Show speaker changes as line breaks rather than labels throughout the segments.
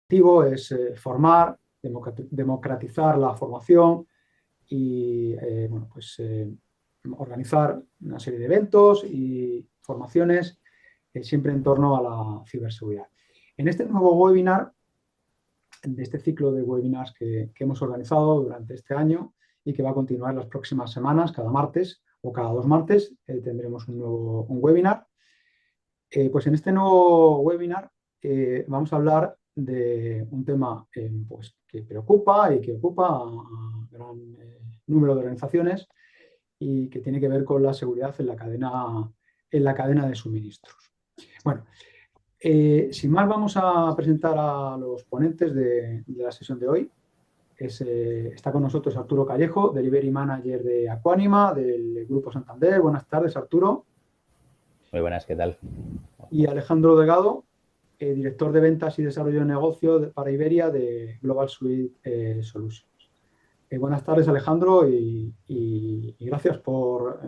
objetivo es formar, democratizar la formación y organizar una serie de eventos y formaciones siempre en torno a la ciberseguridad. En este nuevo webinar, de este ciclo de webinars que hemos organizado durante este año y que va a continuar las próximas semanas, cada martes o cada 2 martes, tendremos un webinar. Pues en este nuevo webinar vamos a hablar de un tema pues, que preocupa y que ocupa a gran número de organizaciones y que tiene que ver con la seguridad en la cadena de suministros. Bueno, sin más vamos a presentar a los ponentes de la sesión de hoy. Está con nosotros Arturo Callejo, Delivery Manager de Aquanima, del Grupo Santander. Buenas tardes, Arturo.
Muy buenas, ¿qué tal?
Y Alejandro Delgado, Director de Ventas y Desarrollo de Negocio para Iberia de Global Suite Solutions. Buenas tardes, Alejandro, y gracias por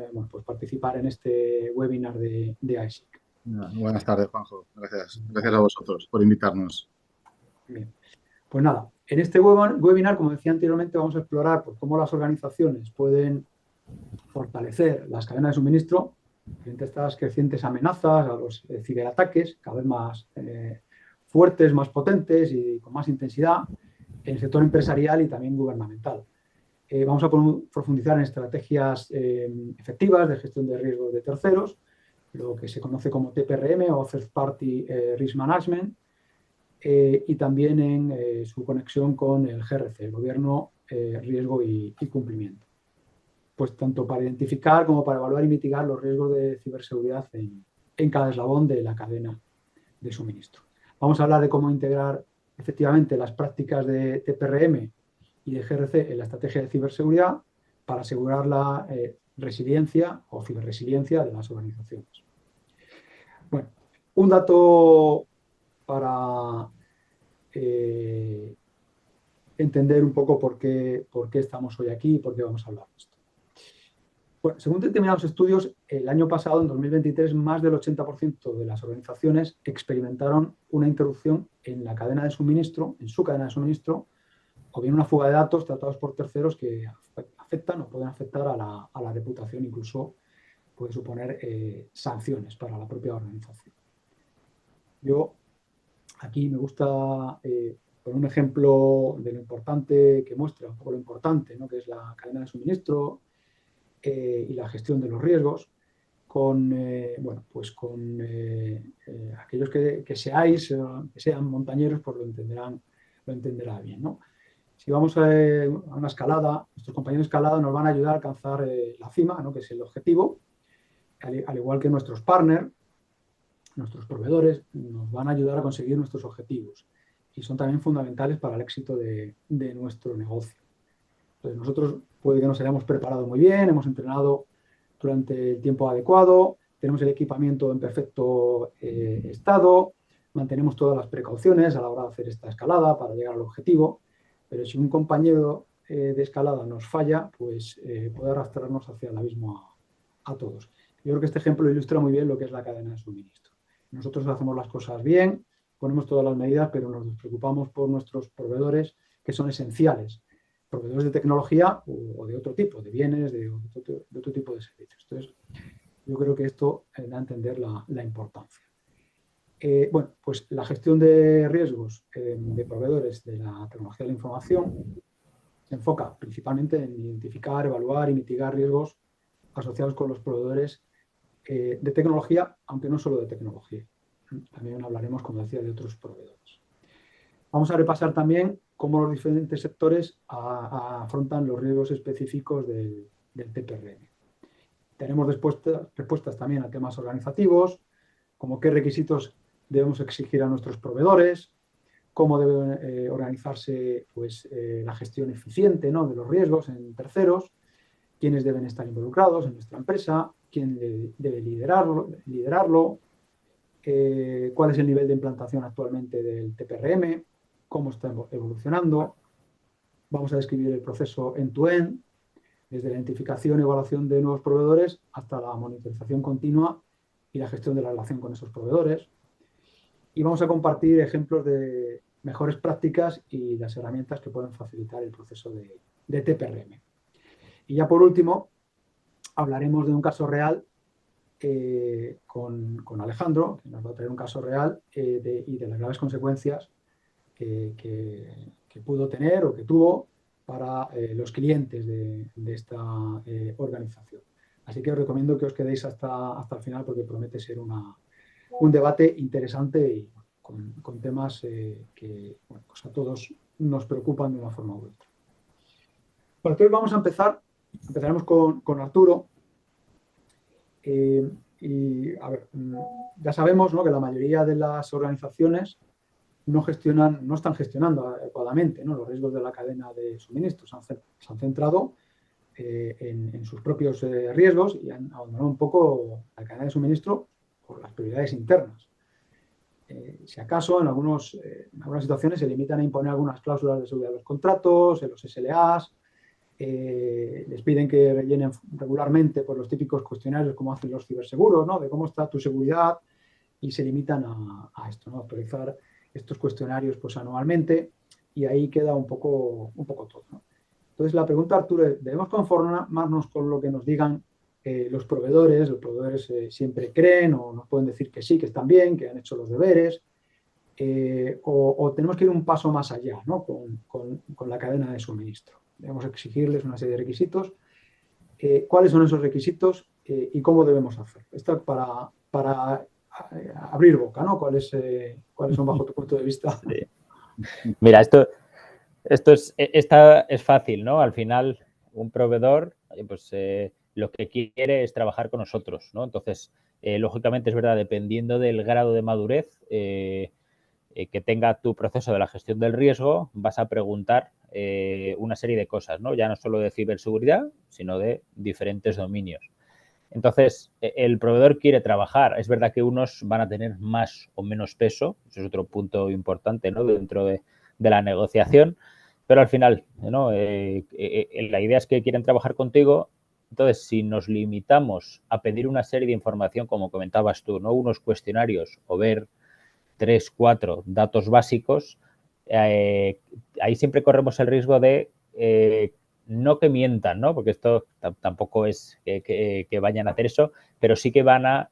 participar en este webinar de ISIC.
Buenas tardes, Juanjo. Gracias a vosotros por invitarnos.
Bien. Pues nada, en este webinar, como decía anteriormente, vamos a explorar cómo las organizaciones pueden fortalecer las cadenas de suministro frente a estas crecientes amenazas, a los ciberataques cada vez más fuertes, más potentes y con más intensidad en el sector empresarial y también gubernamental. Vamos a profundizar en estrategias efectivas de gestión de riesgos de terceros, lo que se conoce como TPRM o Third Party Risk Management, y también en su conexión con el GRC, el Gobierno, Riesgo y Cumplimiento. Pues tanto para identificar como para evaluar y mitigar los riesgos de ciberseguridad en cada eslabón de la cadena de suministro. Vamos a hablar de cómo integrar efectivamente las prácticas de TPRM y de GRC en la estrategia de ciberseguridad para asegurar la resiliencia o ciberresiliencia de las organizaciones. Bueno, un dato para entender un poco por qué estamos hoy aquí y por qué vamos a hablar de esto. Bueno, según determinados estudios, el año pasado, en 2023, más del 80% de las organizaciones experimentaron una interrupción en la cadena de suministro, en su cadena de suministro, o bien una fuga de datos tratados por terceros que afectan o pueden afectar a la reputación, incluso puede suponer sanciones para la propia organización. Yo aquí me gusta poner un ejemplo de lo importante que muestra, un poco lo importante, ¿no?, que es la cadena de suministro y la gestión de los riesgos con aquellos que sean montañeros, pues lo entenderá bien, ¿no? Si vamos a una escalada, nuestros compañeros de escalada nos van a ayudar a alcanzar la cima, ¿no?, que es el objetivo, al igual que nuestros partners, nuestros proveedores, nos van a ayudar a conseguir nuestros objetivos y son también fundamentales para el éxito de nuestro negocio. Entonces, nosotros puede que nos hayamos preparado muy bien, hemos entrenado durante el tiempo adecuado, tenemos el equipamiento en perfecto estado, mantenemos todas las precauciones a la hora de hacer esta escalada para llegar al objetivo, pero si un compañero de escalada nos falla, pues puede arrastrarnos hacia el abismo a todos. Yo creo que este ejemplo ilustra muy bien lo que es la cadena de suministro. Nosotros hacemos las cosas bien, ponemos todas las medidas, pero nos preocupamos por nuestros proveedores, que son esenciales. Proveedores de tecnología o de otro tipo, de bienes, de otro tipo de servicios. Entonces, yo creo que esto da a entender la importancia. Bueno, pues la gestión de riesgos de proveedores de la tecnología de la información se enfoca principalmente en identificar, evaluar y mitigar riesgos asociados con los proveedores de tecnología, aunque no solo de tecnología. También hablaremos, como decía, de otros proveedores. Vamos a repasar también cómo los diferentes sectores afrontan los riesgos específicos del TPRM. Tenemos respuestas también a temas organizativos, como qué requisitos debemos exigir a nuestros proveedores, cómo debe organizarse la gestión eficiente, ¿no?, de los riesgos en terceros, quiénes deben estar involucrados en nuestra empresa, quién debe liderarlo, cuál es el nivel de implantación actualmente del TPRM, cómo está evolucionando. Vamos a describir el proceso end-to-end, desde la identificación y evaluación de nuevos proveedores hasta la monitorización continua y la gestión de la relación con esos proveedores. Y vamos a compartir ejemplos de mejores prácticas y las herramientas que pueden facilitar el proceso de TPRM. Y ya por último, hablaremos de un caso real con Alejandro, que nos va a traer un caso real y de las graves consecuencias que pudo tener o que tuvo para los clientes de esta organización. Así que os recomiendo que os quedéis hasta el final porque promete ser un debate interesante y con temas que bueno, pues a todos nos preocupan de una forma u otra. Bueno, entonces vamos a empezaremos con Arturo. Y a ver, ya sabemos, ¿no?, que la mayoría de las organizaciones no están gestionando adecuadamente, ¿no?, los riesgos de la cadena de suministro. Se han centrado en sus propios riesgos y han abandonado un poco la cadena de suministro por las prioridades internas. Si acaso, en algunas situaciones se limitan a imponer algunas cláusulas de seguridad de los contratos, en los SLAs, les piden que rellenen regularmente por los típicos cuestionarios como hacen los ciberseguros, ¿no?, de cómo está tu seguridad, y se limitan a esto, ¿no?, a actualizar estos cuestionarios pues anualmente, y ahí queda un poco todo, ¿no? Entonces la pregunta, Arturo, es, ¿debemos conformarnos con lo que nos digan los proveedores? Los proveedores siempre creen o nos pueden decir que sí, que están bien, que han hecho los deberes, o tenemos que ir un paso más allá, ¿no?, con la cadena de suministro. Debemos exigirles una serie de requisitos. ¿Cuáles son esos requisitos y cómo debemos hacerlo? Esto para abrir boca, ¿no? ¿Cuáles son, bajo tu punto de vista?
Sí. Mira, esto es fácil, ¿no? Al final, un proveedor, pues lo que quiere es trabajar con nosotros, ¿no? Entonces, lógicamente, es verdad, dependiendo del grado de madurez que tenga tu proceso de la gestión del riesgo, vas a preguntar una serie de cosas, ¿no? Ya no solo de ciberseguridad, sino de diferentes dominios. Entonces, el proveedor quiere trabajar. Es verdad que unos van a tener más o menos peso, eso es otro punto importante, ¿no?, dentro de la negociación, pero al final, ¿no?, la idea es que quieren trabajar contigo. Entonces, si nos limitamos a pedir una serie de información, como comentabas tú, ¿no?, unos cuestionarios o ver 3, 4 datos básicos, ahí siempre corremos el riesgo de no que mientan, ¿no?, porque esto tampoco es que vayan a hacer eso, pero sí que van a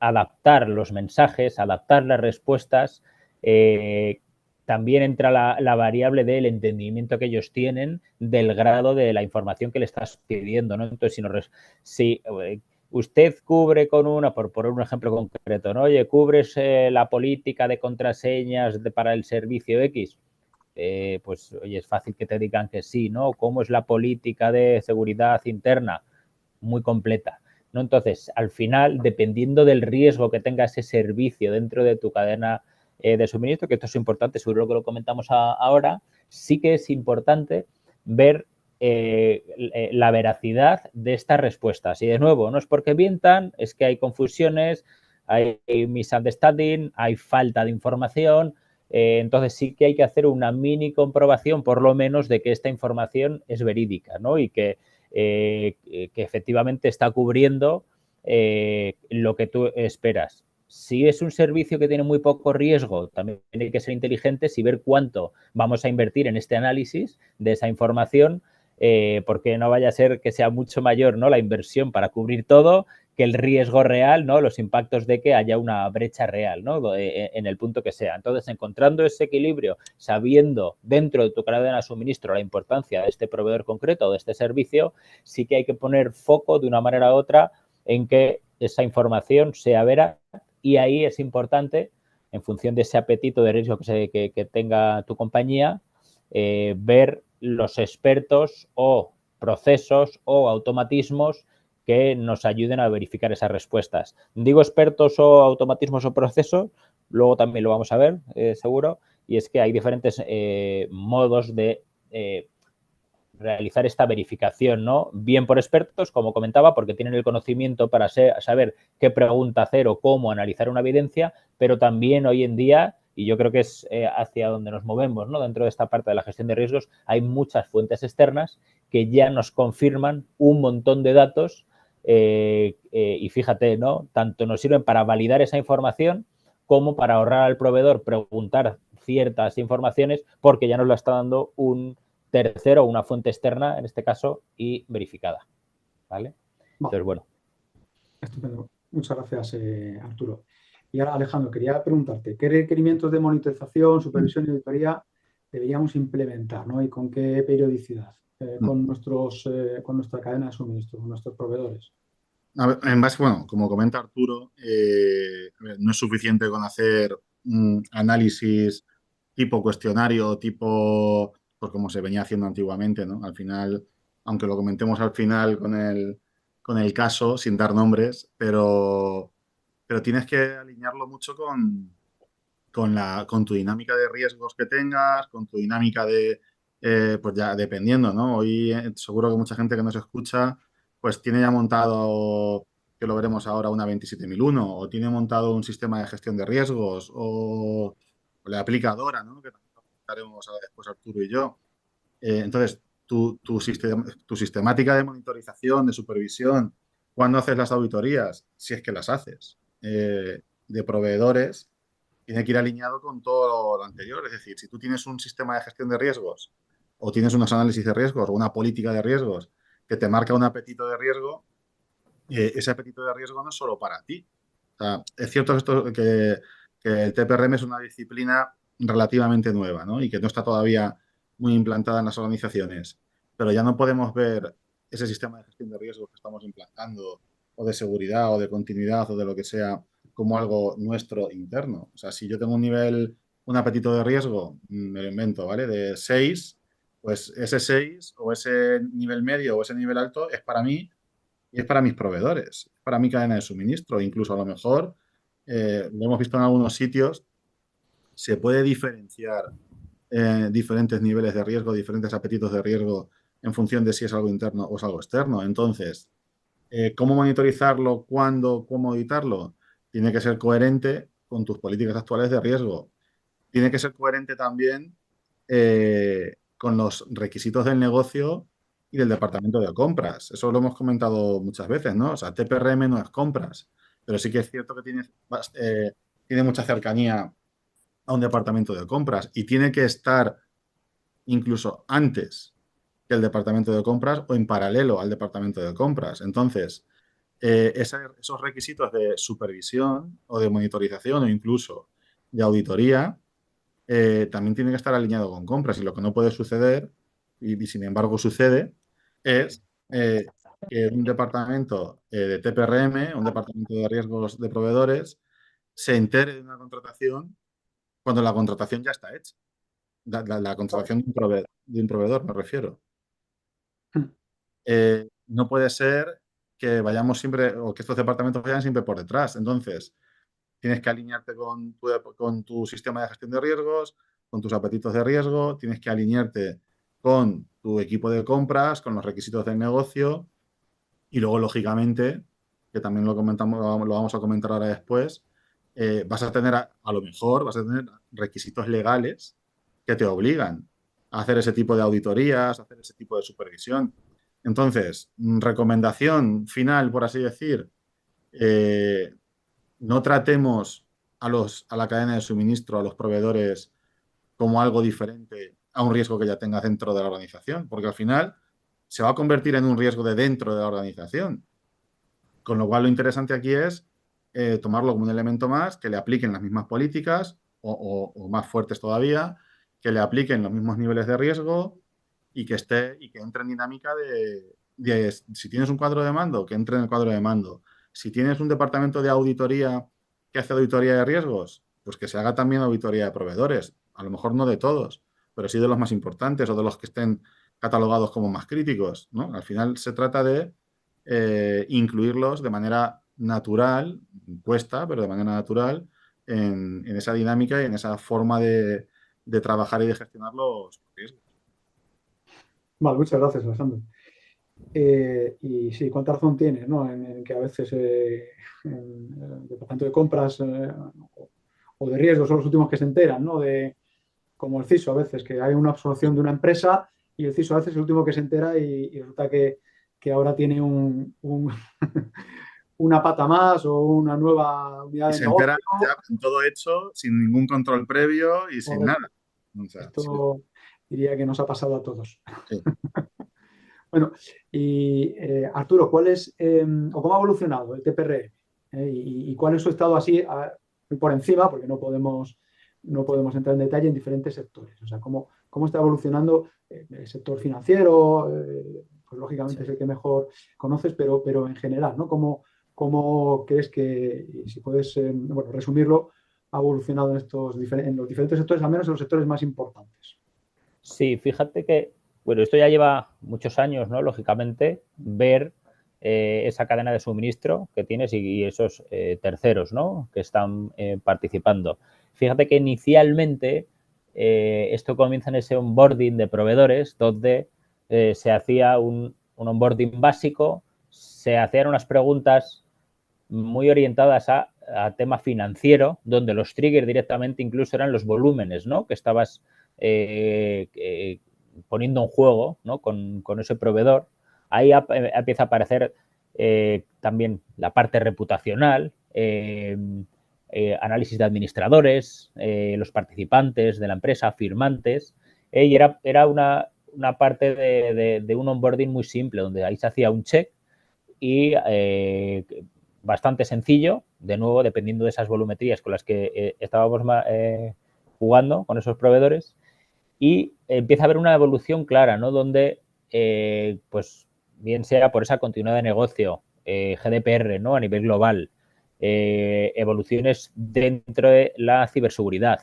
adaptar los mensajes, adaptar las respuestas. También entra la variable del entendimiento que ellos tienen del grado de la información que le estás pidiendo, ¿no? Entonces, si usted cubre con por poner un ejemplo concreto, ¿no? Oye, ¿cubres la política de contraseñas para el servicio X? Pues, oye, es fácil que te digan que sí, ¿no? ¿Cómo es la política de seguridad interna? Muy completa, ¿no? Entonces, al final, dependiendo del riesgo que tenga ese servicio dentro de tu cadena de suministro, que esto es importante, seguro que lo comentamos ahora, sí que es importante ver la veracidad de estas respuestas. Y de nuevo, no es porque mientan, es que hay confusiones, hay misunderstanding, hay falta de información. Entonces sí que hay que hacer una mini comprobación, por lo menos, de que esta información es verídica, ¿no?, y que efectivamente está cubriendo lo que tú esperas. Si es un servicio que tiene muy poco riesgo, también hay que ser inteligentes y ver cuánto vamos a invertir en este análisis de esa información, porque no vaya a ser que sea mucho mayor, ¿no?, la inversión para cubrir todo que el riesgo real, ¿no?, los impactos de que haya una brecha real, ¿no?, en el punto que sea. Entonces, encontrando ese equilibrio, sabiendo dentro de tu cadena de suministro la importancia de este proveedor concreto o de este servicio, sí que hay que poner foco de una manera u otra en que esa información sea veraz, y ahí es importante, en función de ese apetito de riesgo que tenga tu compañía, ver los expertos o procesos o automatismos que nos ayuden a verificar esas respuestas. Digo expertos o automatismos o procesos, luego también lo vamos a ver, seguro, y es que hay diferentes modos de realizar esta verificación, ¿no? Bien por expertos, como comentaba, porque tienen el conocimiento para saber qué pregunta hacer o cómo analizar una evidencia, pero también hoy en día, y yo creo que es hacia donde nos movemos, ¿no?, dentro de esta parte de la gestión de riesgos, hay muchas fuentes externas que ya nos confirman un montón de datos y fíjate, ¿no?, tanto nos sirven para validar esa información como para ahorrar al proveedor preguntar ciertas informaciones porque ya nos lo está dando un tercero o una fuente externa, en este caso, y verificada. ¿Vale?
Vale.
Entonces, bueno.
Estupendo. Muchas gracias, Arturo. Y ahora, Alejandro, quería preguntarte, ¿qué requerimientos de monitorización, supervisión y auditoría deberíamos implementar, ¿no? ¿Y con qué periodicidad? Con nuestra cadena de suministro, con nuestros proveedores.
A ver, en base, bueno, como comenta Arturo, a ver, no es suficiente con hacer análisis tipo cuestionario, tipo, pues como se venía haciendo antiguamente, ¿no? Al final, aunque lo comentemos al final con el caso, sin dar nombres, pero tienes que alinearlo mucho con tu dinámica de riesgos que tengas, con tu dinámica de, pues ya dependiendo, ¿no? Hoy seguro que mucha gente que nos escucha, pues tiene ya montado, que lo veremos ahora, una 27001, o tiene montado un sistema de gestión de riesgos, o la aplicadora, ¿no? Que también comentaremos ahora después Arturo y yo. Entonces, tu sistemática de monitorización, de supervisión, cuando haces las auditorías, si es que las haces, de proveedores, tiene que ir alineado con todo lo anterior. Es decir, si tú tienes un sistema de gestión de riesgos o tienes unos análisis de riesgos o una política de riesgos que te marca un apetito de riesgo, ese apetito de riesgo no es solo para ti. O sea, es cierto que el TPRM es una disciplina relativamente nueva, ¿no? Y que no está todavía muy implantada en las organizaciones. Pero ya no podemos ver ese sistema de gestión de riesgos que estamos implantando, o de seguridad, o de continuidad, o de lo que sea, como algo nuestro interno. O sea, si yo tengo un apetito de riesgo, me lo invento, ¿vale? De 6, pues ese 6 o ese nivel medio o ese nivel alto es para mí y es para mis proveedores, es para mi cadena de suministro. Incluso a lo mejor, lo hemos visto en algunos sitios, se puede diferenciar diferentes niveles de riesgo, diferentes apetitos de riesgo en función de si es algo interno o es algo externo. Entonces, ¿cómo monitorizarlo? ¿Cuándo? ¿Cómo auditarlo? Tiene que ser coherente con tus políticas actuales de riesgo. Tiene que ser coherente también con los requisitos del negocio y del departamento de compras. Eso lo hemos comentado muchas veces, ¿no? O sea, TPRM no es compras, pero sí que es cierto que tiene mucha cercanía a un departamento de compras y tiene que estar incluso antes que el departamento de compras o en paralelo al departamento de compras. Entonces, esos requisitos de supervisión o de monitorización o incluso de auditoría también tiene que estar alineado con compras. Y lo que no puede suceder, y sin embargo sucede, es que un departamento de TPRM, un departamento de riesgos de proveedores, se entere de una contratación cuando la contratación ya está hecha. La contratación de un proveedor, me refiero. No puede ser que vayamos siempre, o que estos departamentos vayan siempre por detrás. Entonces, tienes que alinearte con tu sistema de gestión de riesgos, con tus apetitos de riesgo, tienes que alinearte con tu equipo de compras, con los requisitos del negocio y luego, lógicamente, que también lo comentamos, lo vamos a comentar ahora después, vas a tener, a lo mejor, vas a tener requisitos legales que te obligan a hacer ese tipo de auditorías, a hacer ese tipo de supervisión. Entonces, recomendación final, por así decir, no tratemos a la cadena de suministro, a los proveedores, como algo diferente a un riesgo que ya tenga dentro de la organización, porque al final se va a convertir en un riesgo de dentro de la organización. Con lo cual, lo interesante aquí es tomarlo como un elemento más, que le apliquen las mismas políticas o más fuertes todavía, que le apliquen los mismos niveles de riesgo y que entre en dinámica de si tienes un cuadro de mando, que entre en el cuadro de mando. Si tienes un departamento de auditoría que hace auditoría de riesgos, pues que se haga también auditoría de proveedores. A lo mejor no de todos, pero sí de los más importantes o de los que estén catalogados como más críticos, ¿no? Al final se trata de incluirlos de manera natural, cuesta, pero de manera natural, en esa dinámica y en esa forma de trabajar y de gestionar los riesgos.
Vale, muchas gracias, Alejandro. Y sí, cuánta razón tienes, ¿no? En que a veces en el departamento de compras o de riesgos son los últimos que se enteran, ¿no? Como el CISO a veces, que hay una absorción de una empresa y el CISO a veces es el último que se entera y resulta que ahora tiene una pata más o una nueva unidad
Y
de
se
negocio.
enteran ya con todo hecho, sin ningún control previo y sin
Correcto.
nada. O sea, sí,
Esto diría que nos ha pasado a todos.
sí.
Bueno, y Arturo, ¿cuál es o cómo ha evolucionado el TPRM? Y cuál es su estado así muy por encima, porque no podemos entrar en detalle en diferentes sectores. O sea, cómo está evolucionando el sector financiero, pues lógicamente es el que mejor conoces, pero en general, ¿no? ¿Cómo crees que, y si puedes bueno, resumirlo, ha evolucionado en los diferentes sectores, al menos en los sectores más importantes?
Sí, fíjate que, bueno, esto ya lleva muchos años, ¿no? Lógicamente, ver esa cadena de suministro que tienes y esos terceros, ¿no? Que están participando. Fíjate que inicialmente esto comienza en ese onboarding de proveedores donde se hacía un onboarding básico, se hacían unas preguntas muy orientadas a tema financiero, donde los triggers directamente incluso eran los volúmenes, ¿no? Que estabas poniendo en juego, ¿no? Con ese proveedor. Ahí empieza a aparecer también la parte reputacional, análisis de administradores, los participantes de la empresa, firmantes, y era una parte de un onboarding muy simple, donde ahí se hacía un check y bastante sencillo, de nuevo, dependiendo de esas volumetrías con las que estábamos jugando con esos proveedores, y empieza a haber una evolución clara, ¿no? Donde, pues, bien sea por esa continuidad de negocio, GDPR, ¿no? A nivel global, evoluciones dentro de la ciberseguridad,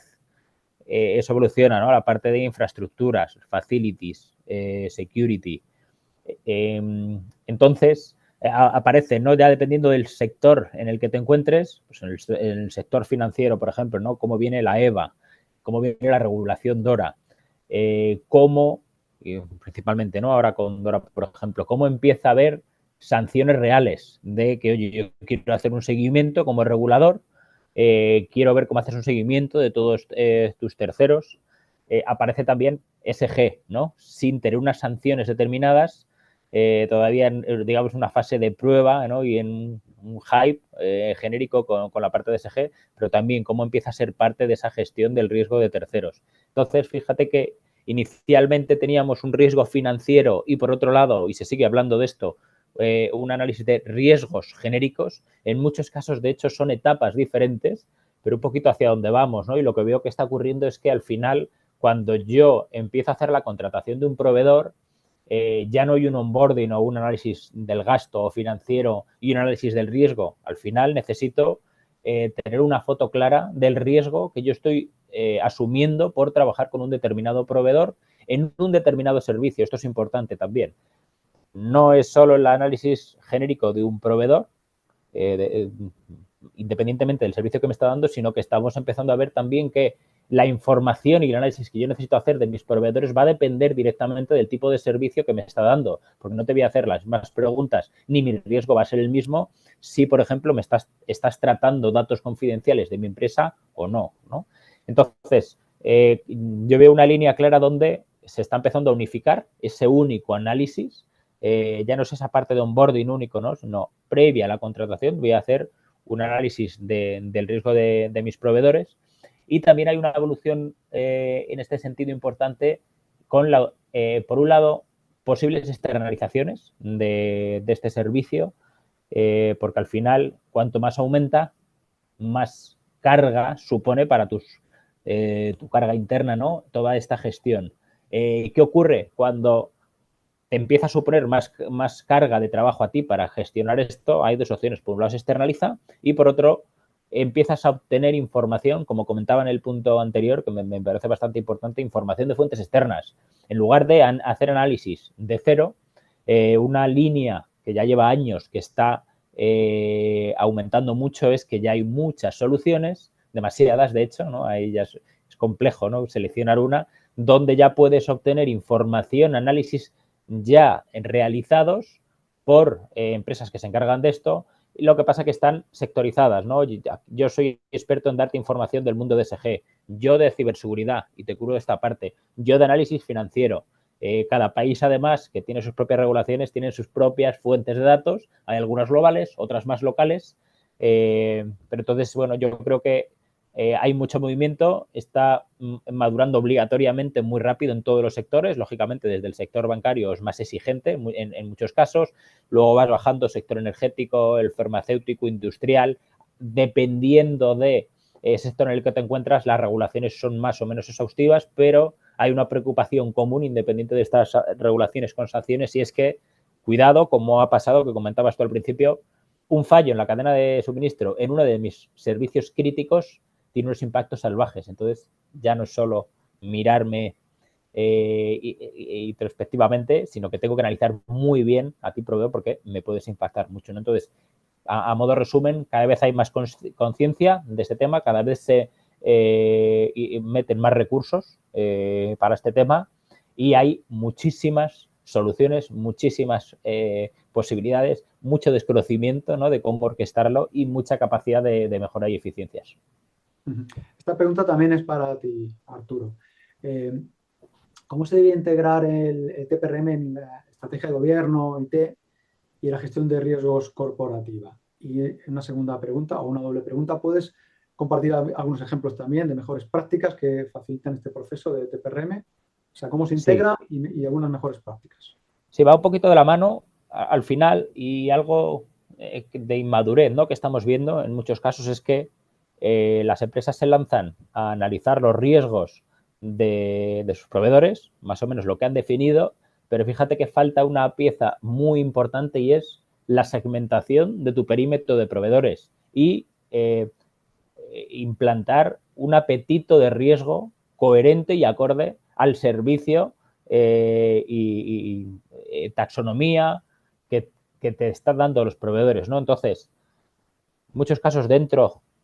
eso evoluciona, ¿no? La parte de infraestructuras, facilities, security. Entonces, aparece, ¿no? Ya dependiendo del sector en el que te encuentres, pues en el sector financiero, por ejemplo, ¿no? Cómo viene la EVA, cómo viene la regulación DORA, cómo, principalmente, ¿no? Ahora con DORA, por ejemplo, cómo empieza a haber sanciones reales de que, oye, yo quiero hacer un seguimiento como regulador, quiero ver cómo haces un seguimiento de todos tus terceros. Aparece también SG, ¿no? Sin tener unas sanciones determinadas, todavía en, digamos, una fase de prueba, ¿no? Y en un hype genérico con la parte de SG, pero también cómo empieza a ser parte de esa gestión del riesgo de terceros. Entonces, fíjate que inicialmente teníamos un riesgo financiero y por otro lado, y se sigue hablando de esto, un análisis de riesgos genéricos. En muchos casos, de hecho, son etapas diferentes, pero un poquito hacia dónde vamos, ¿no? Y lo que veo que está ocurriendo es que al final, cuando yo empiezo a hacer la contratación de un proveedor, ya no hay un onboarding o un análisis del gasto financiero y un análisis del riesgo. Al final necesito tener una foto clara del riesgo que yo estoy asumiendo por trabajar con un determinado proveedor en un determinado servicio. Esto es importante también. No es solo el análisis genérico de un proveedor, independientemente del servicio que me está dando, sino que estamos empezando a ver también que la información y el análisis que yo necesito hacer de mis proveedores va a depender directamente del tipo de servicio que me está dando, porque no te voy a hacer las mismas preguntas ni mi riesgo va a ser el mismo si, por ejemplo, me estás tratando datos confidenciales de mi empresa o no, ¿no? Entonces, yo veo una línea clara donde se está empezando a unificar ese único análisis. Ya no es esa parte de onboarding único, ¿no? Sino previa a la contratación voy a hacer un análisis del riesgo de mis proveedores y también hay una evolución en este sentido importante con, por un lado, posibles externalizaciones de este servicio, porque al final, cuanto más aumenta, más carga supone para tu carga interna, ¿no? Toda esta gestión. ¿Qué ocurre cuando te empieza a suponer más carga de trabajo a ti para gestionar esto? Hay dos opciones. Por un lado se externaliza y por otro empiezas a obtener información, como comentaba en el punto anterior, que me parece bastante importante, información de fuentes externas. En lugar de hacer análisis de cero, una línea que ya lleva años que está aumentando mucho es que ya hay muchas soluciones, demasiadas de hecho, ¿no? Ahí ya es complejo, ¿no? Seleccionar una, donde ya puedes obtener información, análisis ya realizados por empresas que se encargan de esto. Y lo que pasa es que están sectorizadas, ¿no? Yo soy experto en darte información del mundo de SG, yo de ciberseguridad y te cubro esta parte, yo de análisis financiero, Cada país, además, que tiene sus propias regulaciones, tiene sus propias fuentes de datos. Hay algunas globales, otras más locales. Pero entonces, bueno, yo creo que hay mucho movimiento, está madurando obligatoriamente muy rápido en todos los sectores. Lógicamente, desde el sector bancario es más exigente en muchos casos. Luego vas bajando sector energético, el farmacéutico, industrial. Dependiendo de sector en el que te encuentras, las regulaciones son más o menos exhaustivas, pero hay una preocupación común independiente de estas regulaciones con sanciones, y es que, cuidado, como ha pasado, que comentabas tú al principio, un fallo en la cadena de suministro en uno de mis servicios críticos tiene unos impactos salvajes. Entonces, ya no es solo mirarme introspectivamente, sino que tengo que analizar muy bien a ti, proveedor, porque me puedes impactar mucho, ¿no? Entonces, a modo resumen, cada vez hay más conciencia de este tema, cada vez se meten más recursos para este tema, y hay muchísimas soluciones, muchísimas posibilidades, mucho desconocimiento, ¿no?, de cómo orquestarlo y mucha capacidad de mejora y eficiencias.
Esta pregunta también es para ti, Arturo. ¿Cómo se debe integrar el TPRM en la estrategia de gobierno, IT, y la gestión de riesgos corporativa? Y una segunda pregunta, o una doble pregunta, ¿puedes compartir algunos ejemplos también de mejores prácticas que facilitan este proceso de TPRM? O sea, cómo se integra, sí, y algunas mejores prácticas.
Sí, va un poquito de la mano al final, y algo de inmadurez, ¿no?, que estamos viendo en muchos casos es que las empresas se lanzan a analizar los riesgos de sus proveedores, más o menos lo que han definido, pero fíjate que falta una pieza muy importante, y es la segmentación de tu perímetro de proveedores y implantar un apetito de riesgo coherente y acorde al servicio y taxonomía que te están dando los proveedores, ¿no? Entonces, muchos casos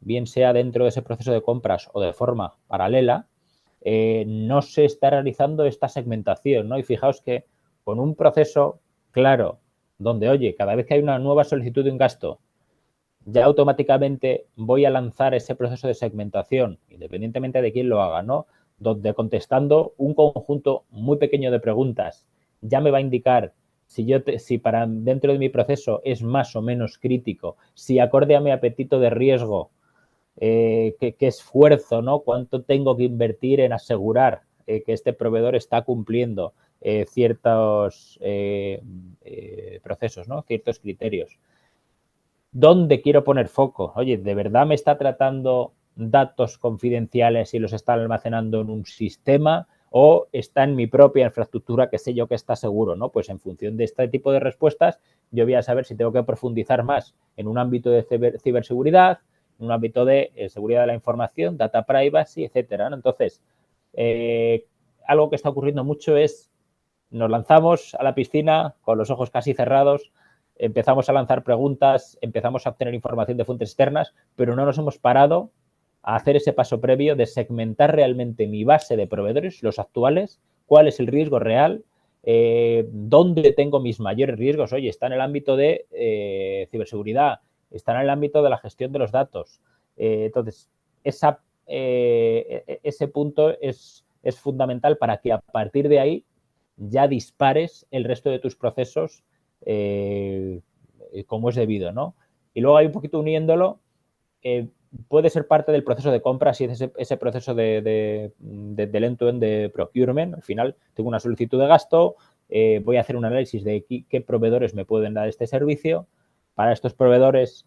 bien sea dentro de ese proceso de compras o de forma paralela, no se está realizando esta segmentación, ¿no? Y fijaos que con un proceso claro, donde, oye, cada vez que hay una nueva solicitud de un gasto, ya automáticamente voy a lanzar ese proceso de segmentación, independientemente de quién lo haga, ¿no?, donde, contestando un conjunto muy pequeño de preguntas, ya me va a indicar si para dentro de mi proceso es más o menos crítico, si acorde a mi apetito de riesgo, qué esfuerzo, ¿no?, cuánto tengo que invertir en asegurar que este proveedor está cumpliendo ciertos procesos, ¿no?, ciertos criterios. ¿Dónde quiero poner foco? Oye, ¿de verdad me está tratando datos confidenciales y los está almacenando en un sistema, o está en mi propia infraestructura que sé yo que está seguro, ¿no? Pues en función de este tipo de respuestas, yo voy a saber si tengo que profundizar más en un ámbito de ciberseguridad, en un ámbito de seguridad de la información, data privacy, etcétera, ¿no? Entonces, algo que está ocurriendo mucho es, nos lanzamos a la piscina con los ojos casi cerrados, empezamos a lanzar preguntas, empezamos a obtener información de fuentes externas, pero no nos hemos parado a hacer ese paso previo de segmentar realmente mi base de proveedores, los actuales, cuál es el riesgo real, dónde tengo mis mayores riesgos. Oye, está en el ámbito de ciberseguridad, está en el ámbito de la gestión de los datos. Entonces, ese punto es fundamental para que a partir de ahí ya dispares el resto de tus procesos como es debido, ¿no? Y luego hay un poquito uniéndolo, puede ser parte del proceso de compra, si es ese proceso del end-to-end de procurement. Al final tengo una solicitud de gasto, voy a hacer un análisis de qué proveedores me pueden dar este servicio. Para estos proveedores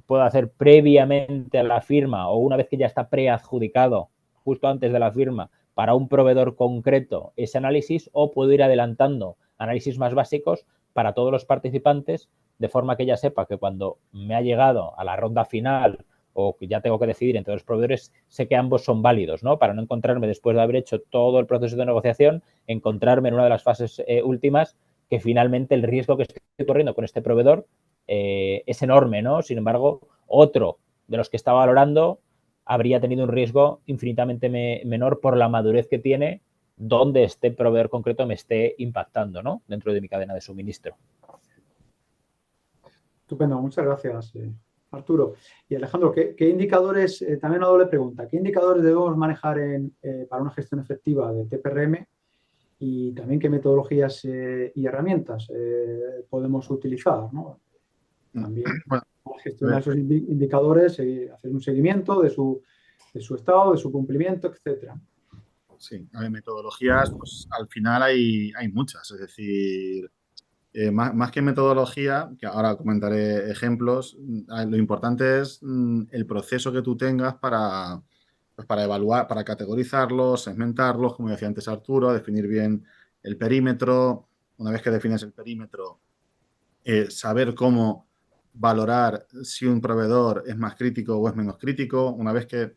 puedo hacer previamente a la firma, o una vez que ya está preadjudicado, justo antes de la firma, para un proveedor concreto ese análisis, o puedo ir adelantando análisis más básicos para todos los participantes, de forma que ya sepa que cuando me ha llegado a la ronda final, o que ya tengo que decidir entre dos proveedores, sé que ambos son válidos, ¿no? Para no encontrarme, después de haber hecho todo el proceso de negociación, encontrarme en una de las fases últimas que finalmente el riesgo que estoy corriendo con este proveedor es enorme, ¿no? Sin embargo, otro de los que está valorando habría tenido un riesgo infinitamente menor por la madurez que tiene, donde este proveedor concreto me esté impactando, ¿no?, dentro de mi cadena de suministro.
Estupendo, muchas gracias, Arturo. Y Alejandro, ¿qué indicadores, también una doble pregunta, qué indicadores debemos manejar para una gestión efectiva de TPRM, y también qué metodologías y herramientas podemos utilizar, ¿no? También
Bueno,
para
a
gestionar
ver,
esos indicadores, hacer un seguimiento de su estado, de su cumplimiento, etcétera.
sí, a ver, metodologías, pues al final hay muchas, es decir, más que metodología, que ahora comentaré ejemplos, lo importante es el proceso que tú tengas pues para evaluar, para categorizarlos, segmentarlos, como decía antes Arturo, definir bien el perímetro. Una vez que defines el perímetro, saber cómo valorar si un proveedor es más crítico o es menos crítico. Una vez que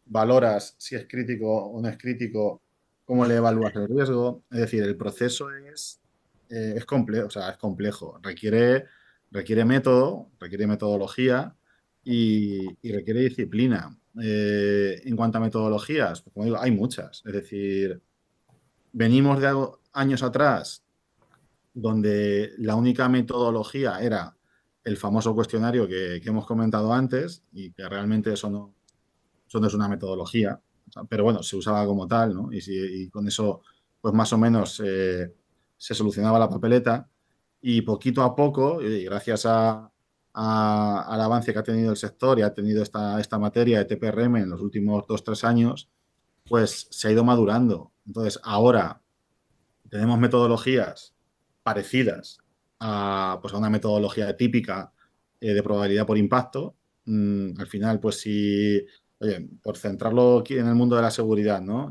valoras si es crítico o no es crítico, cómo le evalúas el riesgo. Es decir, el proceso es complejo, o sea, es complejo. Requiere método, requiere metodología y requiere disciplina. En cuanto a metodologías, pues, como digo, hay muchas. Es decir, venimos de años atrás donde la única metodología era el famoso cuestionario que hemos comentado antes y que realmente eso no es una metodología, o sea, pero bueno, se usaba como tal, ¿no? Y con eso, pues más o menos se solucionaba la papeleta y poquito a poco, y gracias al avance que ha tenido el sector y ha tenido esta materia de TPRM en los últimos 2 o 3 años, pues se ha ido madurando. Entonces, ahora tenemos metodologías parecidas pues a una metodología típica de probabilidad por impacto. Al final, pues si, oye, por centrarlo aquí en el mundo de la seguridad, ¿no?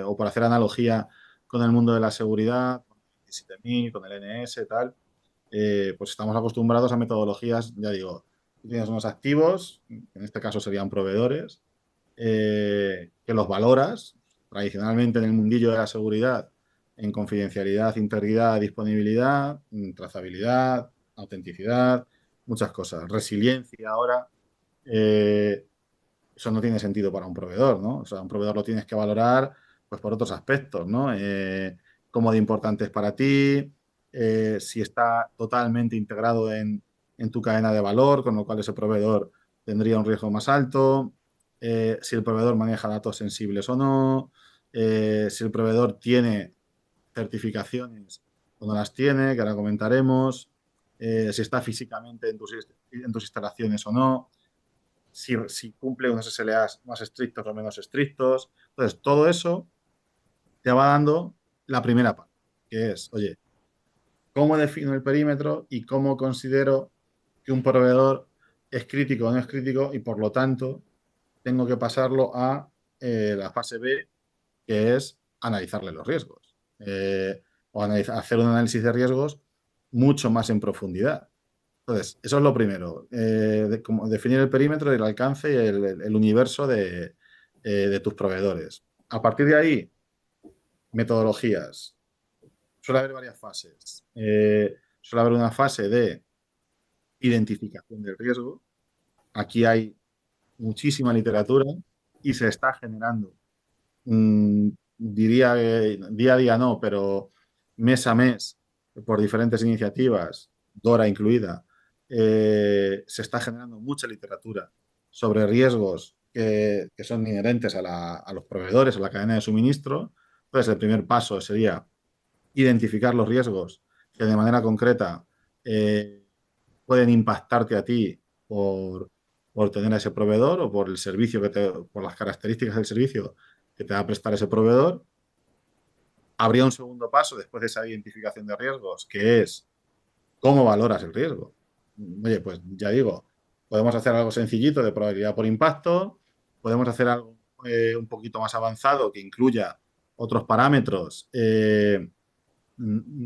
O por hacer analogía con el mundo de la seguridad, con el 27000, con el NS, tal, pues estamos acostumbrados a metodologías, ya digo, tú tienes unos activos, en este caso serían proveedores, que los valoras, tradicionalmente en el mundillo de la seguridad, en confidencialidad, integridad, disponibilidad, trazabilidad, autenticidad, muchas cosas. Resiliencia ahora, eh, eso no tiene sentido para un proveedor, ¿no? O sea, un proveedor lo tienes que valorar pues por otros aspectos, ¿no? Cómo de importante es para ti, si está totalmente integrado en tu cadena de valor, con lo cual ese proveedor tendría un riesgo más alto, si el proveedor maneja datos sensibles o no, si el proveedor tiene certificaciones o no las tiene, que ahora comentaremos, si está físicamente en tus instalaciones o no, si cumple unos SLAs más estrictos o menos estrictos. Entonces, todo eso te va dando la primera parte, que es, oye, ¿cómo defino el perímetro y cómo considero que un proveedor es crítico o no es crítico? Y por lo tanto, tengo que pasarlo a la fase B, que es analizarle los riesgos. O hacer un análisis de riesgos mucho más en profundidad. Entonces, eso es lo primero, como definir el perímetro y el alcance y el universo de tus proveedores. A partir de ahí, metodologías. Suele haber varias fases. Suele haber una fase de identificación del riesgo. Aquí hay muchísima literatura y se está generando, diría que día a día no, pero mes a mes, por diferentes iniciativas, Dora incluida, se está generando mucha literatura sobre riesgos que son inherentes a los proveedores, a la cadena de suministro. Entonces, el primer paso sería identificar los riesgos que de manera concreta eh, pueden impactarte a ti por tener a ese proveedor o por el servicio por las características del servicio que te va a prestar ese proveedor. Habría un segundo paso después de esa identificación de riesgos, que es cómo valoras el riesgo. Oye, pues ya digo, podemos hacer algo sencillito de probabilidad por impacto, podemos hacer algo un poquito más avanzado que incluya otros parámetros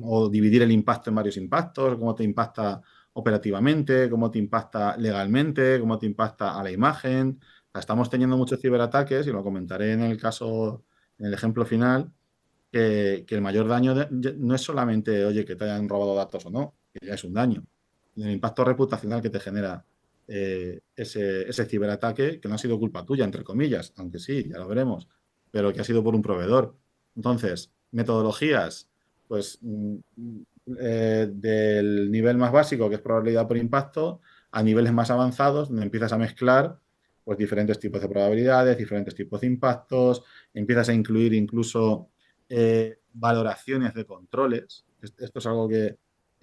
o dividir el impacto en varios impactos, cómo te impacta operativamente, cómo te impacta legalmente, cómo te impacta a la imagen. O sea, estamos teniendo muchos ciberataques y lo comentaré en el caso, en el ejemplo final, que el mayor daño no es solamente, oye, que te hayan robado datos o no, que ya es un daño. El impacto reputacional que te genera ese ciberataque, que no ha sido culpa tuya, entre comillas, aunque sí, ya lo veremos, pero que ha sido por un proveedor. Entonces, metodologías, pues del nivel más básico, que es probabilidad por impacto, a niveles más avanzados, donde empiezas a mezclar pues diferentes tipos de probabilidades, diferentes tipos de impactos, empiezas a incluir incluso valoraciones de controles. Esto es algo que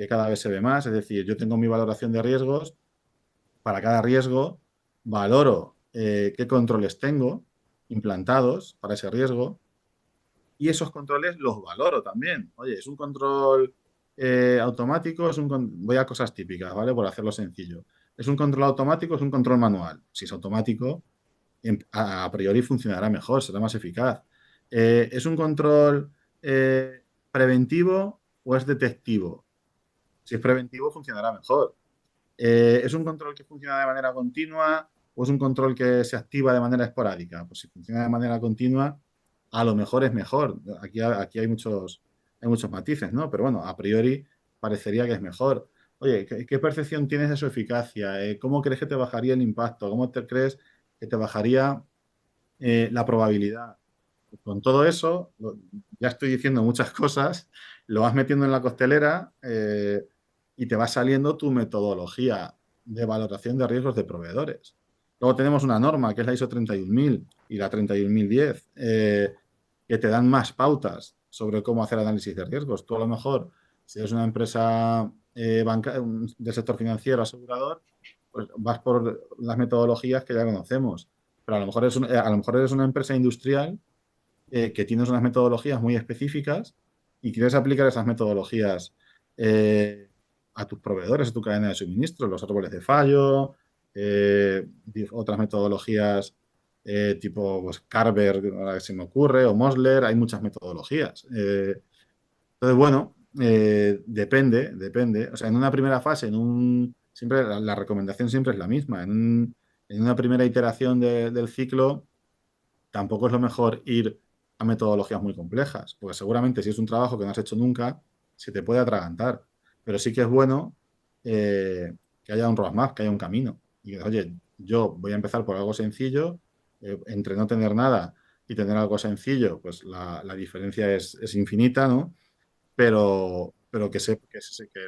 cada vez se ve más. Es decir, yo tengo mi valoración de riesgos. Para cada riesgo valoro qué controles tengo implantados para ese riesgo y esos controles los valoro también. Oye, ¿es un control automático? Voy a cosas típicas, ¿vale? Por hacerlo sencillo. ¿Es un control automático? ¿Es un control manual? Si es automático, a priori funcionará mejor, será más eficaz. ¿Es un control preventivo o es detectivo? Si es preventivo, funcionará mejor. ¿Es un control que funciona de manera continua o es un control que se activa de manera esporádica? Pues si funciona de manera continua, a lo mejor es mejor. Aquí hay muchos matices, ¿no? Pero bueno, a priori parecería que es mejor. Oye, ¿qué percepción tienes de su eficacia? ¿Cómo crees que te bajaría el impacto? ¿Cómo te crees que te bajaría la probabilidad? Con todo eso, ya estoy diciendo muchas cosas, lo vas metiendo en la costelera y te va saliendo tu metodología de valoración de riesgos de proveedores. Luego tenemos una norma que es la ISO 31000 y la 31010 que te dan más pautas sobre cómo hacer análisis de riesgos. Tú a lo mejor, si eres una empresa del sector financiero asegurador, pues vas por las metodologías que ya conocemos. Pero a lo mejor eres una empresa industrial que tienes unas metodologías muy específicas y quieres aplicar esas metodologías a tus proveedores, a tu cadena de suministro, los árboles de fallo, otras metodologías tipo pues, Carver, ahora que se me ocurre, o Mosler, hay muchas metodologías. Entonces, bueno, depende. O sea, en una primera fase, siempre la recomendación siempre es la misma. En una primera iteración del ciclo, tampoco es lo mejor ir a metodologías muy complejas, porque seguramente si es un trabajo que no has hecho nunca, se te puede atragantar. Pero sí que es bueno que haya un roadmap, que haya un camino. Y que, oye, yo voy a empezar por algo sencillo, entre no tener nada y tener algo sencillo, pues la diferencia es infinita, ¿no? Pero que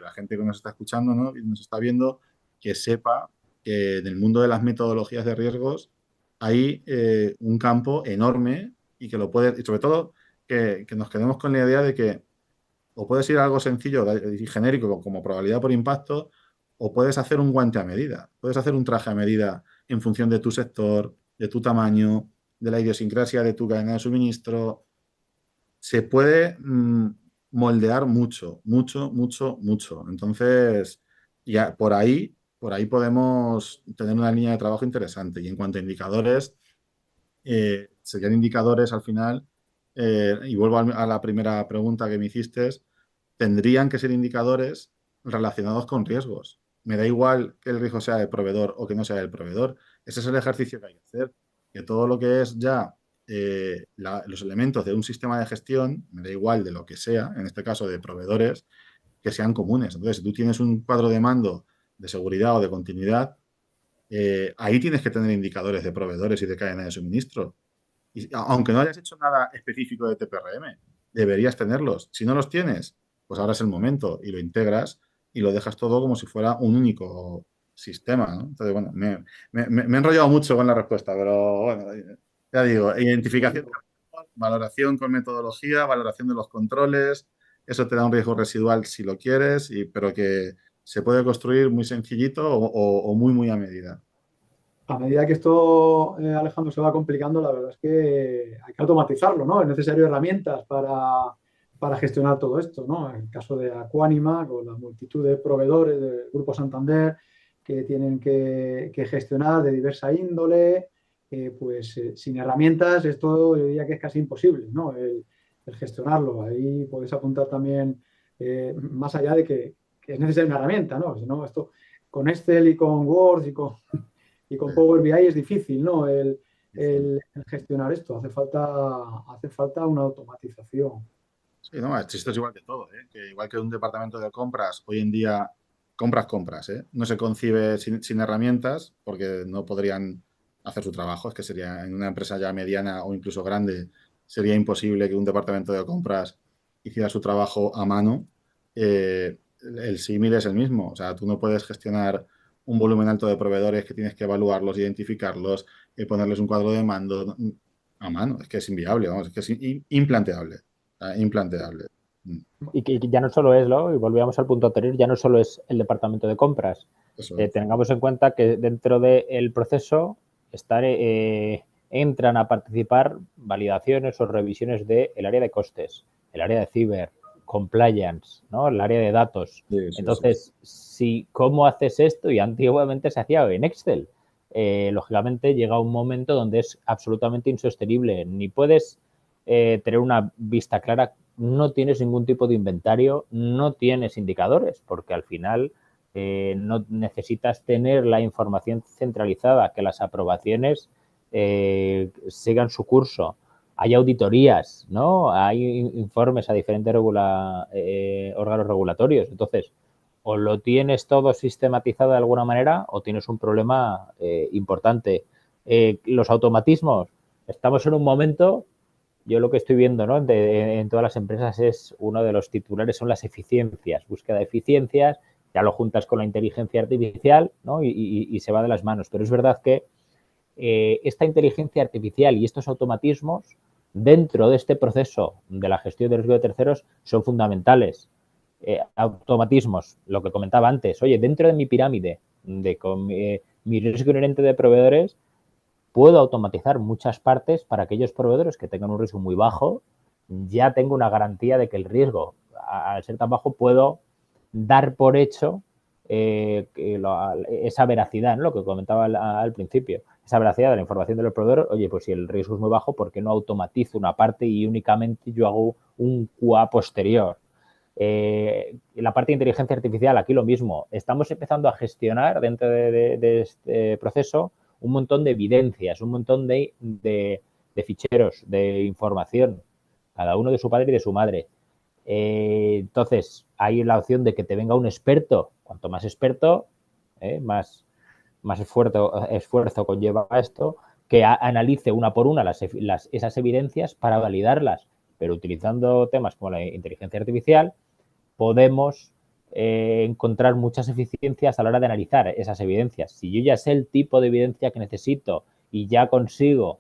la gente que nos está escuchando, ¿no? Y nos está viendo, que sepa que en el mundo de las metodologías de riesgos hay un campo enorme y que y sobre todo que nos quedemos con la idea de que o puedes ir a algo sencillo y genérico como probabilidad por impacto, o puedes hacer un guante a medida. Puedes hacer un traje a medida en función de tu sector, de tu tamaño, de la idiosincrasia de tu cadena de suministro. Se puede moldear mucho, mucho, mucho, mucho. Entonces, ya por ahí podemos tener una línea de trabajo interesante. Y en cuanto a indicadores, serían indicadores al final, y vuelvo a la primera pregunta que me hiciste, tendrían que ser indicadores relacionados con riesgos. Me da igual que el riesgo sea del proveedor o que no sea del proveedor. Ese es el ejercicio que hay que hacer. Que todo lo que es ya los elementos de un sistema de gestión, me da igual de lo que sea, en este caso de proveedores, que sean comunes. Entonces, si tú tienes un cuadro de mando de seguridad o de continuidad, ahí tienes que tener indicadores de proveedores y de cadena de suministro. Y, aunque no hayas hecho nada específico de TPRM, deberías tenerlos. Si no los tienes, pues ahora es el momento y lo integras y lo dejas todo como si fuera un único sistema, ¿no? Entonces, bueno, me he enrollado mucho con la respuesta, pero bueno, ya digo, identificación, valoración con metodología, valoración de los controles, eso te da un riesgo residual si lo quieres, pero que se puede construir muy sencillito o muy, muy a medida.
A medida que esto, Alejandro, se va complicando, la verdad es que hay que automatizarlo, ¿no? Es necesario herramientas para gestionar todo esto, ¿no? En el caso de Aquanima, con la multitud de proveedores del Grupo Santander que tienen que gestionar de diversa índole, sin herramientas esto yo diría que es casi imposible, ¿no? El gestionarlo. Ahí podéis apuntar también, más allá de que es necesaria una herramienta, ¿no? Si no, esto con Excel y con Word y con Power BI es difícil, ¿no? El gestionar esto. Hace falta una automatización.
Sí, no, esto es igual que todo, ¿eh? Que igual que un departamento de compras, hoy en día compras, ¿eh? No se concibe sin herramientas porque no podrían hacer su trabajo. Es que sería en una empresa ya mediana o incluso grande, sería imposible que un departamento de compras hiciera su trabajo a mano. El símil es el mismo. O sea, tú no puedes gestionar un volumen alto de proveedores que tienes que evaluarlos, identificarlos, ponerles un cuadro de mando a mano. Es que es inviable, vamos, es que es implanteable. implanteable.
Y que ya no solo es, ¿no? Y volvíamos al punto anterior, ya no solo es el departamento de compras.
Eso es.
Tengamos en cuenta que dentro del proceso entran a participar validaciones o revisiones del área de costes, el área de ciber, compliance, ¿no? El área de datos.
Sí, sí,
Entonces, si cómo haces esto, y antiguamente se hacía en Excel, lógicamente llega un momento donde es absolutamente insostenible. Ni puedes tener una vista clara, no tienes ningún tipo de inventario, no tienes indicadores, porque al final no necesitas tener la información centralizada, que las aprobaciones sigan su curso. Hay auditorías, ¿no? Hay informes a diferentes órganos regulatorios. Entonces, o lo tienes todo sistematizado de alguna manera o tienes un problema importante. Los automatismos. Estamos en un momento, yo lo que estoy viendo, ¿no? En todas las empresas es uno de los titulares, son las eficiencias, búsqueda de eficiencias, ya lo juntas con la inteligencia artificial, ¿no? Y se va de las manos. Pero es verdad que esta inteligencia artificial y estos automatismos dentro de este proceso de la gestión del riesgo de terceros son fundamentales. Automatismos, lo que comentaba antes, oye, dentro de mi pirámide con mi riesgo inherente de proveedores, puedo automatizar muchas partes para aquellos proveedores que tengan un riesgo muy bajo. Ya tengo una garantía de que el riesgo, al ser tan bajo, puedo dar por hecho esa veracidad, ¿no? Lo que comentaba al principio, esa veracidad de la información del proveedor. Oye, pues si el riesgo es muy bajo, ¿por qué no automatizo una parte y únicamente yo hago un QA posterior? La parte de inteligencia artificial, aquí lo mismo. Estamos empezando a gestionar dentro de este proceso un montón de evidencias, un montón de ficheros, de información, cada uno de su padre y de su madre. Entonces, hay la opción de que te venga un experto. Cuanto más experto, más esfuerzo conlleva esto, que analice una por una esas evidencias para validarlas. Pero utilizando temas como la inteligencia artificial, podemos encontrar muchas eficiencias a la hora de analizar esas evidencias. Si yo ya sé el tipo de evidencia que necesito y ya consigo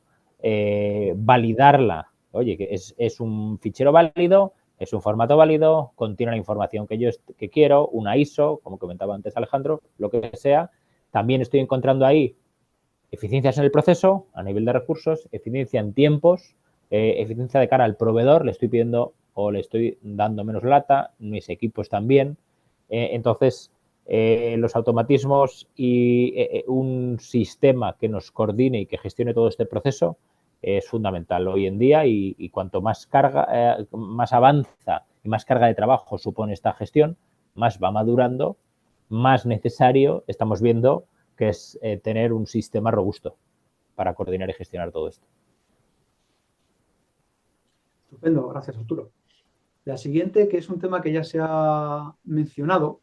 validarla, oye, que es un fichero válido, es un formato válido, contiene la información que quiero, una ISO, como comentaba antes Alejandro, lo que sea. También estoy encontrando ahí eficiencias en el proceso, a nivel de recursos, eficiencia en tiempos, eficiencia de cara al proveedor, le estoy pidiendo o le estoy dando menos lata, mis equipos también. Entonces, los automatismos y un sistema que nos coordine y que gestione todo este proceso es fundamental hoy en día, y cuanto más carga, más avanza y más carga de trabajo supone esta gestión, más va madurando, más necesario estamos viendo que es tener un sistema robusto para coordinar y gestionar todo esto.
Estupendo, gracias Arturo. La siguiente, que es un tema que ya se ha mencionado,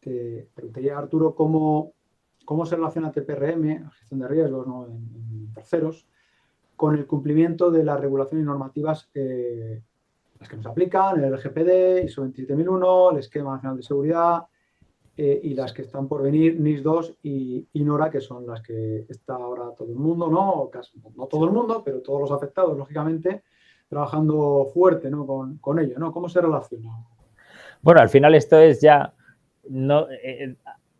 te preguntaría, Arturo, cómo se relaciona TPRM, la gestión de riesgos, ¿no? en terceros, con el cumplimiento de las regulaciones normativas las que nos aplican, el RGPD, ISO 27001, el Esquema Nacional de Seguridad y las que están por venir, NIS2 y NORA, que son las que está ahora todo el mundo, ¿no? Casi, no todo el mundo, pero todos los afectados, lógicamente, trabajando fuerte, ¿no? con ello, ¿no? ¿Cómo se relaciona?
Bueno, al final esto es ya, no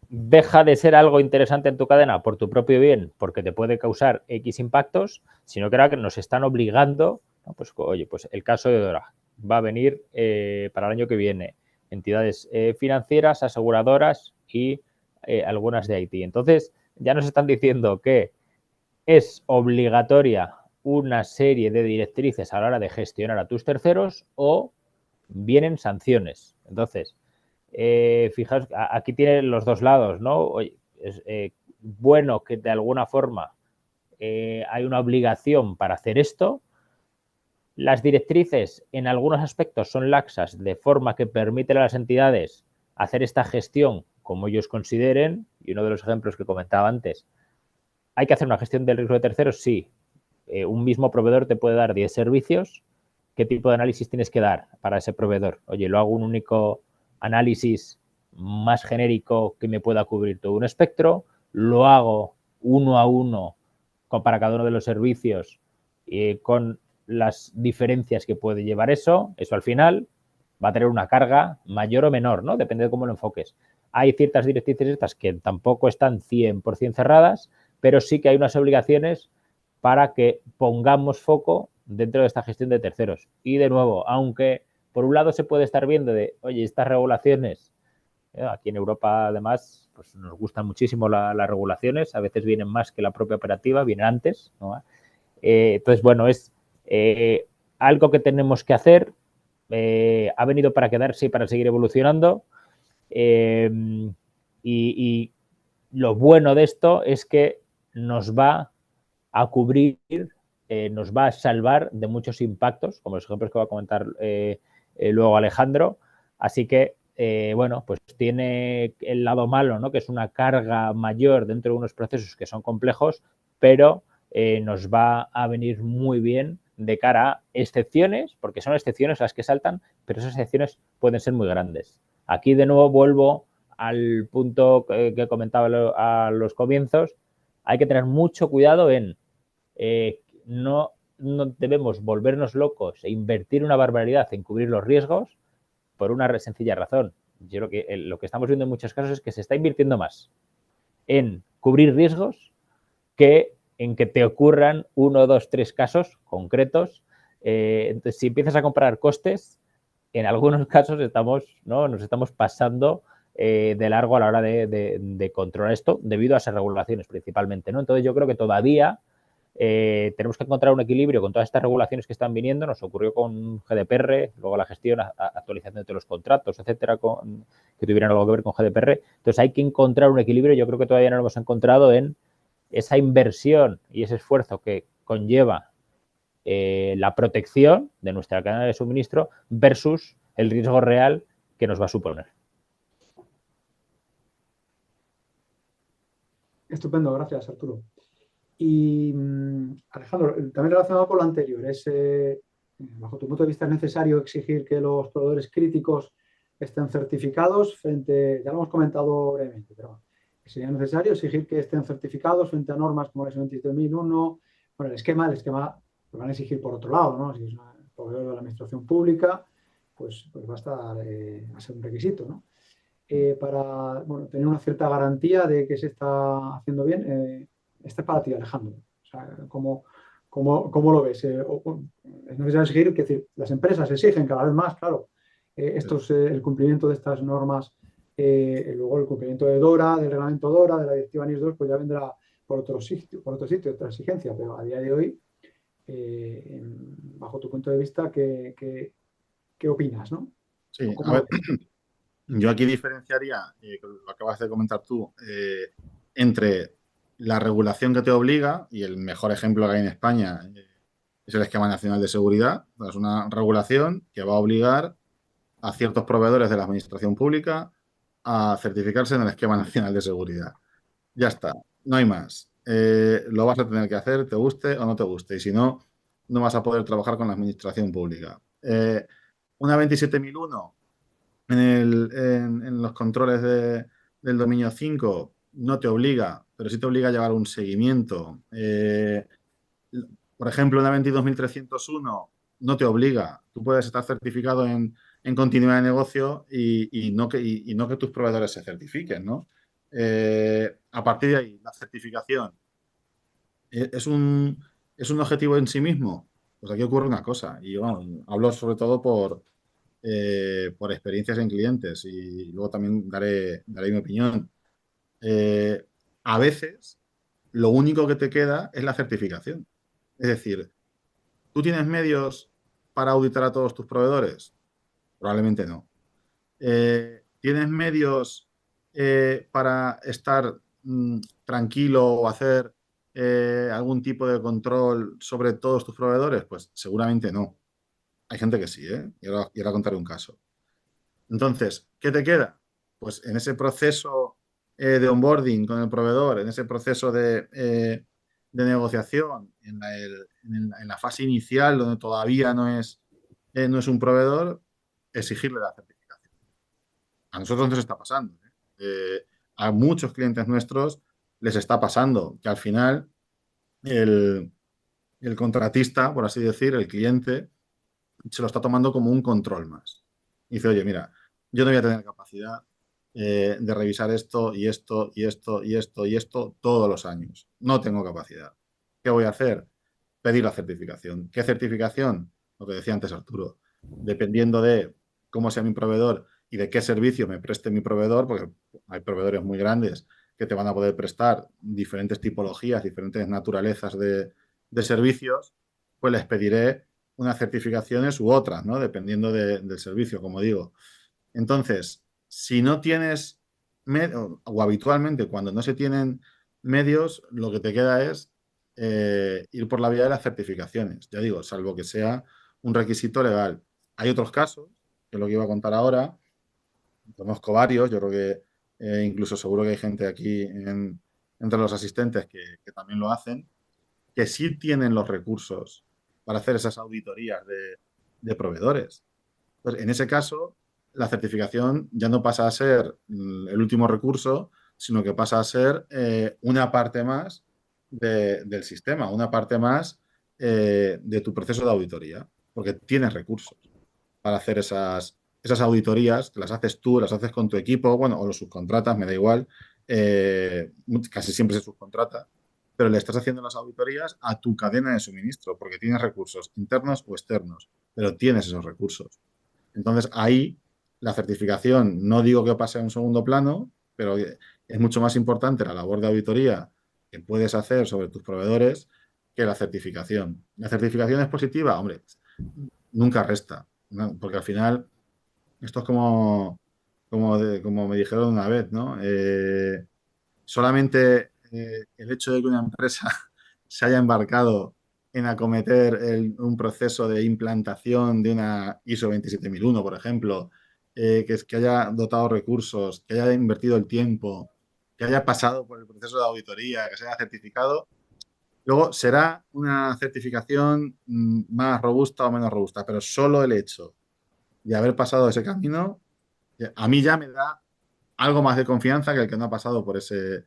deja de ser algo interesante en tu cadena por tu propio bien, porque te puede causar X impactos, sino que ahora que nos están obligando, ¿no? Pues oye, pues el caso de Dora va a venir para el año que viene, entidades financieras, aseguradoras y algunas de IT. Entonces, ya nos están diciendo que es obligatoria una serie de directrices a la hora de gestionar a tus terceros o vienen sanciones. Entonces, fijaos, aquí tienen los dos lados, ¿no? Oye, es bueno que de alguna forma hay una obligación para hacer esto. Las directrices en algunos aspectos son laxas, de forma que permiten a las entidades hacer esta gestión como ellos consideren, y uno de los ejemplos que comentaba antes, ¿hay que hacer una gestión del riesgo de terceros? Sí. Un mismo proveedor te puede dar 10 servicios. ¿Qué tipo de análisis tienes que dar para ese proveedor? Oye, lo hago un único análisis más genérico que me pueda cubrir todo un espectro, lo hago uno a uno para cada uno de los servicios con las diferencias que puede llevar eso al final va a tener una carga mayor o menor, ¿no? Depende de cómo lo enfoques. Hay ciertas directrices estas que tampoco están 100% cerradas, pero sí que hay unas obligaciones para que pongamos foco dentro de esta gestión de terceros. Y de nuevo, aunque por un lado se puede estar viendo de, oye, estas regulaciones, aquí en Europa además pues nos gustan muchísimo las regulaciones, a veces vienen más que la propia operativa, vienen antes, ¿no? Entonces, bueno, es algo que tenemos que hacer, ha venido para quedarse y para seguir evolucionando. Y lo bueno de esto es que nos va a cubrir, nos va a salvar de muchos impactos, como los ejemplos que va a comentar luego Alejandro. Así que, bueno, pues tiene el lado malo, ¿no? Que es una carga mayor dentro de unos procesos que son complejos, pero nos va a venir muy bien de cara a excepciones, porque son excepciones las que saltan, pero esas excepciones pueden ser muy grandes. Aquí de nuevo vuelvo al punto que comentaba a los comienzos. Hay que tener mucho cuidado en no debemos volvernos locos e invertir una barbaridad en cubrir los riesgos por una sencilla razón. Yo lo que estamos viendo en muchos casos es que se está invirtiendo más en cubrir riesgos que en que te ocurran 1, 2, 3 casos concretos. Entonces, si empiezas a comparar costes, en algunos casos nos estamos pasando de largo a la hora de controlar esto debido a esas regulaciones principalmente, ¿no? Entonces, yo creo que todavía tenemos que encontrar un equilibrio con todas estas regulaciones que están viniendo. Nos ocurrió con GDPR, luego la gestión, actualización de los contratos, etcétera, que tuvieran algo que ver con GDPR. Entonces, hay que encontrar un equilibrio. Yo creo que todavía no lo hemos encontrado en esa inversión y ese esfuerzo que conlleva la protección de nuestra cadena de suministro versus el riesgo real que nos va a suponer.
Estupendo, gracias, Arturo. Y Alejandro, también relacionado con lo anterior, bajo tu punto de vista, ¿es necesario exigir que los proveedores críticos estén certificados frente, ya lo hemos comentado brevemente, pero sería necesario exigir que estén certificados frente a normas como la ISO 27001? Bueno, el esquema lo van a exigir por otro lado, ¿no? Si es un proveedor de la administración pública, pues va a estar a ser un requisito, ¿no? Para tener una cierta garantía de que se está haciendo bien. Este es para ti, Alejandro. O sea, ¿cómo lo ves? Es necesario exigir, que decir, las empresas exigen cada vez más, claro, el cumplimiento de estas normas, luego el cumplimiento de DORA, del reglamento DORA, de la directiva NIS2, pues ya vendrá por otro sitio, otra exigencia, pero a día de hoy, bajo tu punto de vista, ¿qué opinas, no?
Sí, a ver, yo aquí diferenciaría, lo acabas de comentar tú, entre la regulación que te obliga, y el mejor ejemplo que hay en España es el Esquema Nacional de Seguridad. Es una regulación que va a obligar a ciertos proveedores de la administración pública a certificarse en el Esquema Nacional de Seguridad. Ya está, no hay más. Lo vas a tener que hacer, te guste o no te guste, y si no, no vas a poder trabajar con la administración pública. Una 27001 en los controles del dominio 5 no te obliga, pero sí te obliga a llevar un seguimiento. Por ejemplo, una 22301 no te obliga. Tú puedes estar certificado en continuidad de negocio y no que tus proveedores se certifiquen, ¿no? A partir de ahí, la certificación es un objetivo en sí mismo. Pues aquí ocurre una cosa, y bueno, hablo sobre todo por experiencias en clientes, y luego también daré mi opinión. A veces lo único que te queda es la certificación. Es decir, ¿tú tienes medios para auditar a todos tus proveedores? Probablemente no. ¿Tienes medios para estar tranquilo o hacer algún tipo de control sobre todos tus proveedores? Pues seguramente no. Hay gente que sí, ¿eh? Y ahora contaré un caso. Entonces, ¿qué te queda? Pues en ese proceso de onboarding con el proveedor, en ese proceso de negociación, en la fase inicial donde todavía no es un proveedor, exigirle la certificación. A nosotros nos está pasando. A muchos clientes nuestros les está pasando que al final el el contratista, por así decir, el cliente, se lo está tomando como un control más. Y dice, oye, mira, yo no voy a tener capacidad de revisar esto y esto y esto y esto y esto todos los años. No tengo capacidad. ¿Qué voy a hacer? Pedir la certificación. ¿Qué certificación? Lo que decía antes Arturo. Dependiendo de cómo sea mi proveedor y de qué servicio me preste mi proveedor, porque hay proveedores muy grandes que te van a poder prestar diferentes tipologías, diferentes naturalezas de servicios, pues les pediré unas certificaciones u otras, ¿no? Dependiendo del servicio, como digo. Entonces, si no tienes, o habitualmente cuando no se tienen medios, lo que te queda es ir por la vía de las certificaciones. Ya digo, salvo que sea un requisito legal. Hay otros casos, que es lo que iba a contar ahora, conozco varios, yo creo que incluso seguro que hay gente aquí entre los asistentes que también lo hacen, que sí tienen los recursos para hacer esas auditorías de proveedores. Entonces, en ese caso, la certificación ya no pasa a ser el último recurso, sino que pasa a ser una parte más del sistema, una parte más de tu proceso de auditoría, porque tienes recursos para hacer esas auditorías, las haces tú, las haces con tu equipo, bueno, o los subcontratas, me da igual, casi siempre se subcontrata, pero le estás haciendo las auditorías a tu cadena de suministro, porque tienes recursos internos o externos, pero tienes esos recursos. Entonces, ahí la certificación, no digo que pase a un segundo plano, pero es mucho más importante la labor de auditoría que puedes hacer sobre tus proveedores que la certificación. ¿La certificación es positiva? Hombre, nunca resta, ¿no? Porque al final, esto es como me dijeron una vez, ¿no? Solamente el hecho de que una empresa se haya embarcado en acometer un proceso de implantación de una ISO 27001, por ejemplo, que haya dotado recursos, que haya invertido el tiempo, que haya pasado por el proceso de auditoría, que se haya certificado, luego será una certificación más robusta o menos robusta, pero solo el hecho de haber pasado ese camino, a mí ya me da algo más de confianza que el que no ha pasado por ese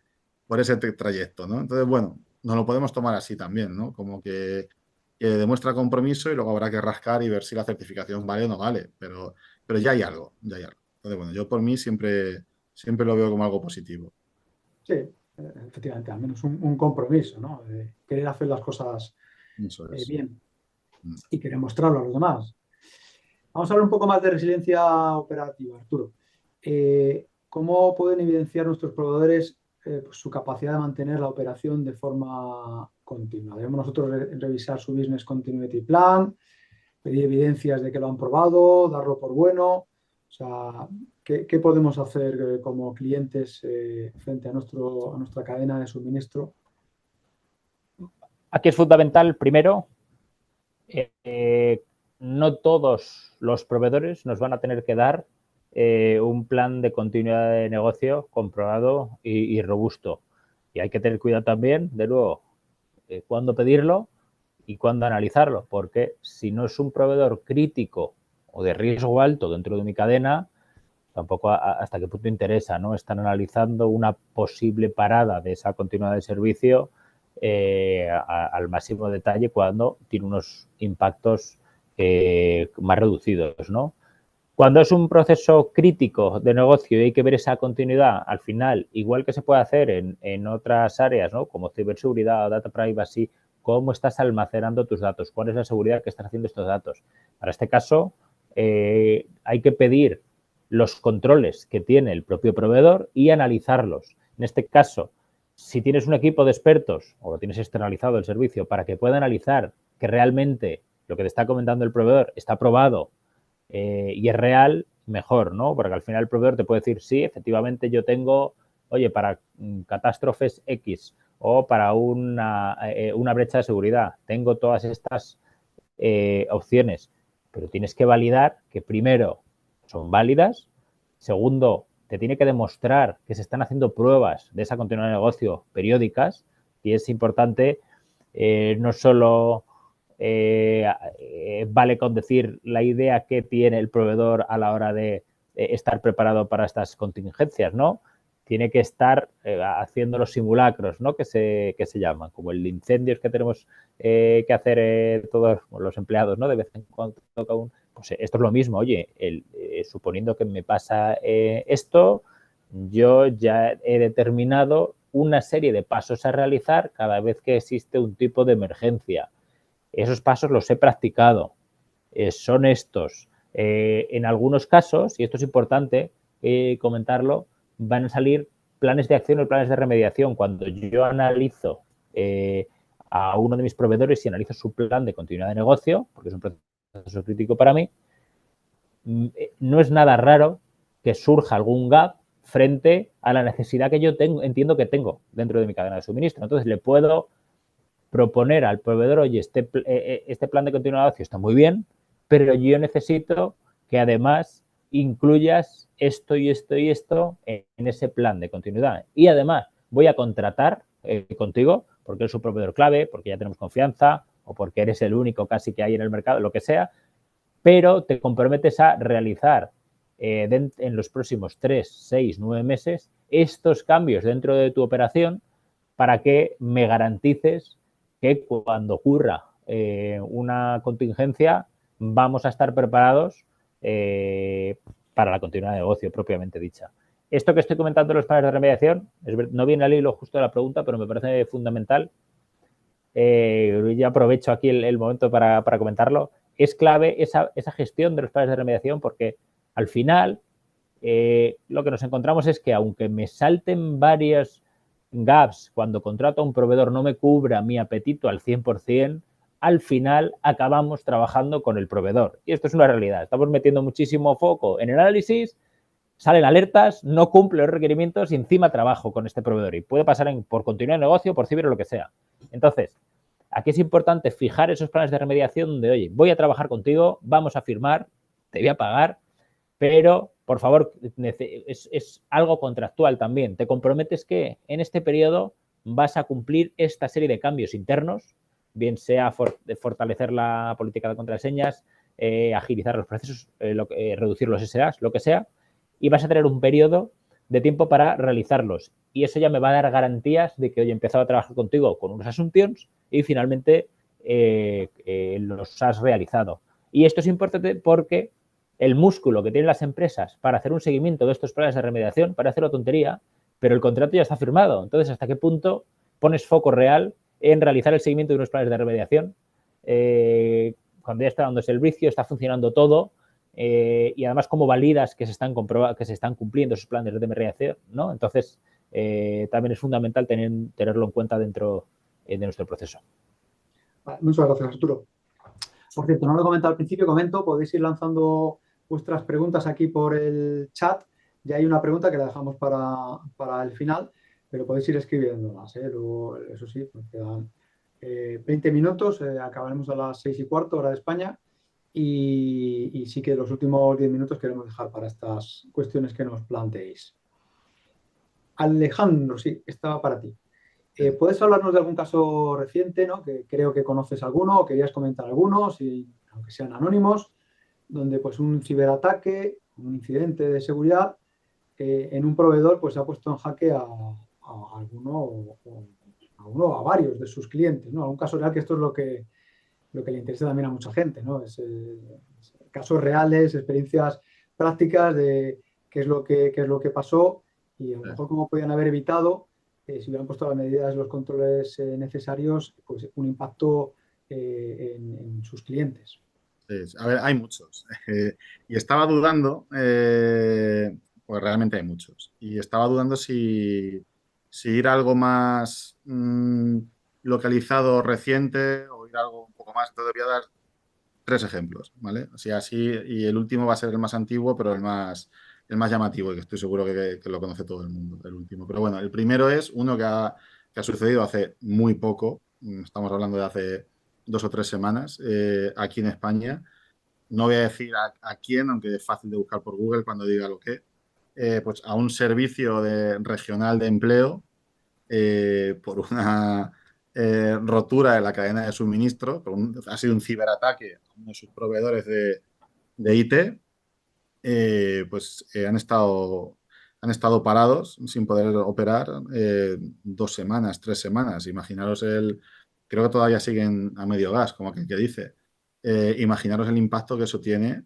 trayecto, ¿no? Entonces, bueno, nos lo podemos tomar así también, ¿no? Como que demuestra compromiso y luego habrá que rascar y ver si la certificación vale o no vale, pero ya hay algo, ya hay algo. Entonces, bueno, yo por mí siempre lo veo como algo positivo.
Sí, efectivamente, al menos un compromiso, ¿no? De querer hacer las cosas
Eso es.
bien y querer mostrarlo a los demás. Vamos a hablar un poco más de resiliencia operativa, Arturo. ¿Cómo pueden evidenciar nuestros proveedores pues, su capacidad de mantener la operación de forma continua? Debemos nosotros revisar su Business Continuity Plan, pedir evidencias de que lo han probado, darlo por bueno. O sea, ¿qué podemos hacer como clientes frente a nuestra cadena de suministro?
Aquí es fundamental, primero, no todos los proveedores nos van a tener que dar un plan de continuidad de negocio comprobado y robusto. Y hay que tener cuidado también, de nuevo, cuándo pedirlo y cuándo analizarlo, porque si no es un proveedor crítico o de riesgo alto dentro de mi cadena, tampoco hasta qué punto interesa, ¿no? Están analizando una posible parada de esa continuidad de servicio al máximo detalle cuando tiene unos impactos más reducidos, ¿no? Cuando es un proceso crítico de negocio y hay que ver esa continuidad, al final, igual que se puede hacer en otras áreas, ¿no? Como ciberseguridad o data privacy, cómo estás almacenando tus datos, cuál es la seguridad que están haciendo estos datos. Para este caso, hay que pedir los controles que tiene el propio proveedor y analizarlos. En este caso, si tienes un equipo de expertos o lo tienes externalizado el servicio para que pueda analizar que realmente lo que te está comentando el proveedor está probado y es real, mejor, ¿no? Porque al final el proveedor te puede decir, sí, efectivamente yo tengo, oye, para catástrofes X o para una brecha de seguridad, tengo todas estas opciones, pero tienes que validar que primero son válidas, segundo, te tiene que demostrar que se están haciendo pruebas de esa continuidad de negocio periódicas y es importante no solo vale con decir la idea que tiene el proveedor a la hora de estar preparado para estas contingencias, ¿no? tiene que estar haciendo los simulacros, ¿no? que se llaman, como el de incendios que tenemos que hacer todos los empleados, ¿no? De vez en cuando toca un... Pues esto es lo mismo, oye, suponiendo que me pasa esto, yo ya he determinado una serie de pasos a realizar cada vez que existe un tipo de emergencia. Esos pasos los he practicado, son estos. En algunos casos, y esto es importante comentarlo, van a salir planes de acción o planes de remediación. Cuando yo analizo a uno de mis proveedores y analizo su plan de continuidad de negocio, porque es un proceso crítico para mí, no es nada raro que surja algún gap frente a la necesidad que yo entiendo que tengo dentro de mi cadena de suministro. Entonces le puedo proponer al proveedor, oye, este plan de continuidad de negocio está muy bien, pero yo necesito que además incluyas esto y esto y esto en ese plan de continuidad. Y además voy a contratar contigo porque eres un proveedor clave, porque ya tenemos confianza o porque eres el único casi que hay en el mercado, lo que sea, pero te comprometes a realizar en los próximos 3, 6, 9 meses estos cambios dentro de tu operación para que me garantices que cuando ocurra una contingencia vamos a estar preparados para la continuidad de negocio propiamente dicha. Esto que estoy comentando de los planes de remediación no viene al hilo justo de la pregunta, pero me parece fundamental. Ya aprovecho aquí el momento para comentarlo. Es clave esa gestión de los planes de remediación porque al final lo que nos encontramos es que aunque me salten varios gaps cuando contrato a un proveedor no me cubra mi apetito al 100%, al final acabamos trabajando con el proveedor. Y esto es una realidad. Estamos metiendo muchísimo foco en el análisis, salen alertas, no cumple los requerimientos y encima trabajo con este proveedor. Y puede pasar por continuar el negocio, por ciber o lo que sea. Entonces, aquí es importante fijar esos planes de remediación de, oye, voy a trabajar contigo, vamos a firmar, te voy a pagar, pero, por favor, es algo contractual también. Te comprometes que en este periodo vas a cumplir esta serie de cambios internos, bien sea fortalecer la política de contraseñas, agilizar los procesos, reducir los SLAs, lo que sea, y vas a tener un periodo de tiempo para realizarlos. Y eso ya me va a dar garantías de que hoy he empezado a trabajar contigo con unos assumptions y finalmente los has realizado. Y esto es importante porque el músculo que tienen las empresas para hacer un seguimiento de estos planes de remediación parece una tontería, pero el contrato ya está firmado. Entonces, ¿hasta qué punto pones foco real en realizar el seguimiento de unos planes de remediación? Cuando ya está dándose el vicio, está funcionando todo, y además cómo validas que se están cumpliendo esos planes de remediación, ¿no? Entonces, también es fundamental tenerlo en cuenta dentro de nuestro proceso.
Vale, muchas gracias, Arturo. Por cierto, no lo he comentado al principio, podéis ir lanzando vuestras preguntas aquí por el chat. Ya hay una pregunta que la dejamos para el final, pero podéis ir escribiéndolas. Luego, eso sí, nos quedan 20 minutos, acabaremos a las 6:15, hora de España, y sí que los últimos 10 minutos queremos dejar para estas cuestiones que nos planteéis. Alejandro, sí, estaba para ti. ¿Puedes hablarnos de algún caso reciente, ¿no? Que creo que conoces alguno o querías comentar algunos, aunque sean anónimos, donde pues un ciberataque, un incidente de seguridad en un proveedor pues ha puesto en jaque a alguno o a varios de sus clientes, ¿no? Algún caso real, que esto es lo que le interesa también a mucha gente, ¿no? Es casos reales, experiencias prácticas de qué es lo que pasó y a lo mejor cómo podían haber evitado, si hubieran puesto las medidas, los controles necesarios, pues un impacto en sus clientes.
A ver, hay muchos. Y estaba dudando, pues realmente hay muchos. Y estaba dudando si ir a algo más localizado, reciente, o ir a algo un poco más. Te voy a dar 3 ejemplos, ¿vale? O sea, así, y el último va a ser el más antiguo, pero el más llamativo, y que estoy seguro que lo conoce todo el mundo, el último. Pero bueno, el primero es uno que ha sucedido hace muy poco, estamos hablando de hace 2 o 3 semanas, aquí en España. No voy a decir a quién, aunque es fácil de buscar por Google cuando diga lo que, pues a un servicio regional de empleo por una rotura de la cadena de suministro, ha sido un ciberataque a uno de sus proveedores de IT, pues han estado han estado parados sin poder operar 2 semanas, 3 semanas. Imaginaros creo que todavía siguen a medio gas, como aquel que dice. Imaginaros el impacto que eso tiene,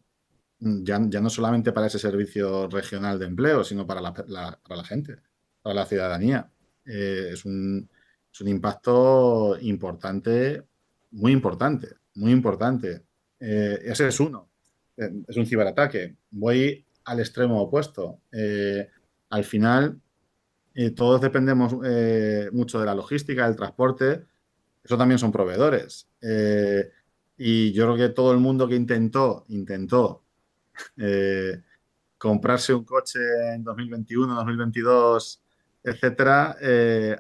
ya no solamente para ese servicio regional de empleo, sino para la gente, para la ciudadanía. Es un impacto importante, muy importante, muy importante. Ese es uno. Es un ciberataque. Voy al extremo opuesto. Al final, todos dependemos mucho de la logística, del transporte. Eso también son proveedores. Y yo creo que todo el mundo que intentó eh, comprarse un coche en 2021, 2022, etcétera,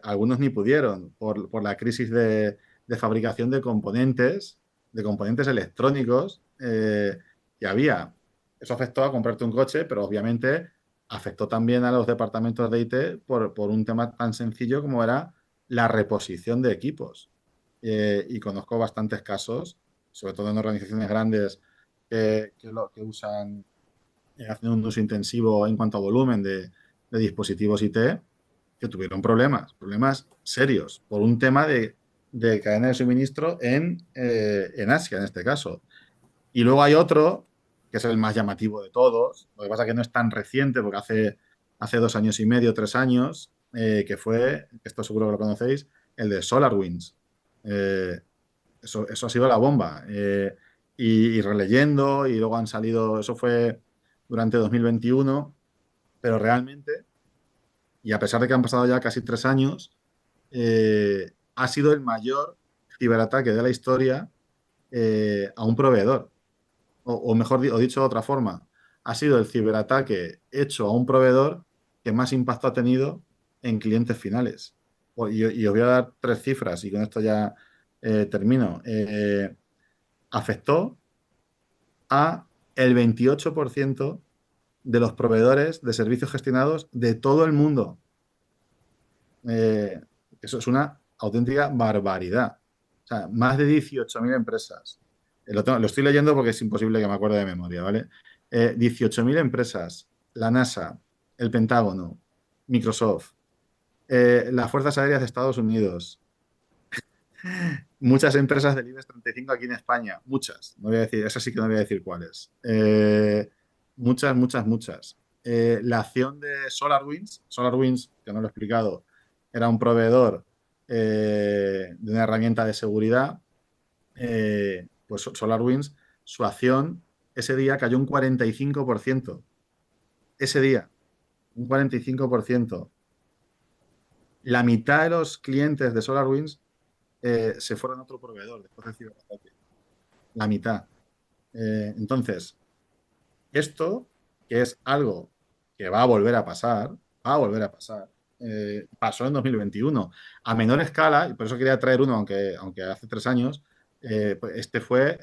algunos ni pudieron por la crisis de fabricación de componentes electrónicos que había. Eso afectó a comprarte un coche, pero obviamente afectó también a los departamentos de IT por un tema tan sencillo como era la reposición de equipos. Y conozco bastantes casos, sobre todo en organizaciones grandes que usan hacen un uso intensivo en cuanto a volumen de dispositivos IT, que tuvieron problemas serios, por un tema de cadena de suministro en Asia, en este caso. Y luego hay otro, que es el más llamativo de todos, lo que pasa es que no es tan reciente, porque hace 2 años y medio, 3 años, que fue, esto seguro que lo conocéis, el de SolarWinds. Eso ha sido la bomba. Y releyendo, y luego han salido, eso fue durante 2021, pero realmente, y a pesar de que han pasado ya casi 3 años, ha sido el mayor ciberataque de la historia a un proveedor. O mejor o dicho de otra forma, ha sido el ciberataque hecho a un proveedor que más impacto ha tenido en clientes finales. Y os voy a dar 3 cifras y con esto ya termino. Afectó a el 28% de los proveedores de servicios gestionados de todo el mundo. Eh, Eso es una auténtica barbaridad. O sea, más de 18.000 empresas. Lo estoy leyendo porque es imposible que me acuerde de memoria, ¿vale? 18.000 empresas, la NASA, el Pentágono, Microsoft, las Fuerzas Aéreas de Estados Unidos, muchas empresas del IBEX 35 aquí en España, muchas, no voy a decir, esas sí que no voy a decir cuáles. Muchas, muchas, muchas. La acción de SolarWinds, que no lo he explicado, era un proveedor de una herramienta de seguridad. Pues SolarWinds, su acción ese día cayó un 45%. Ese día, un 45%. La mitad de los clientes de SolarWinds se fueron a otro proveedor después del ciberataque. La mitad. Entonces, esto, que es algo que va a volver a pasar, pasó en 2021. A menor escala, y por eso quería traer uno, aunque hace 3 años, pues este fue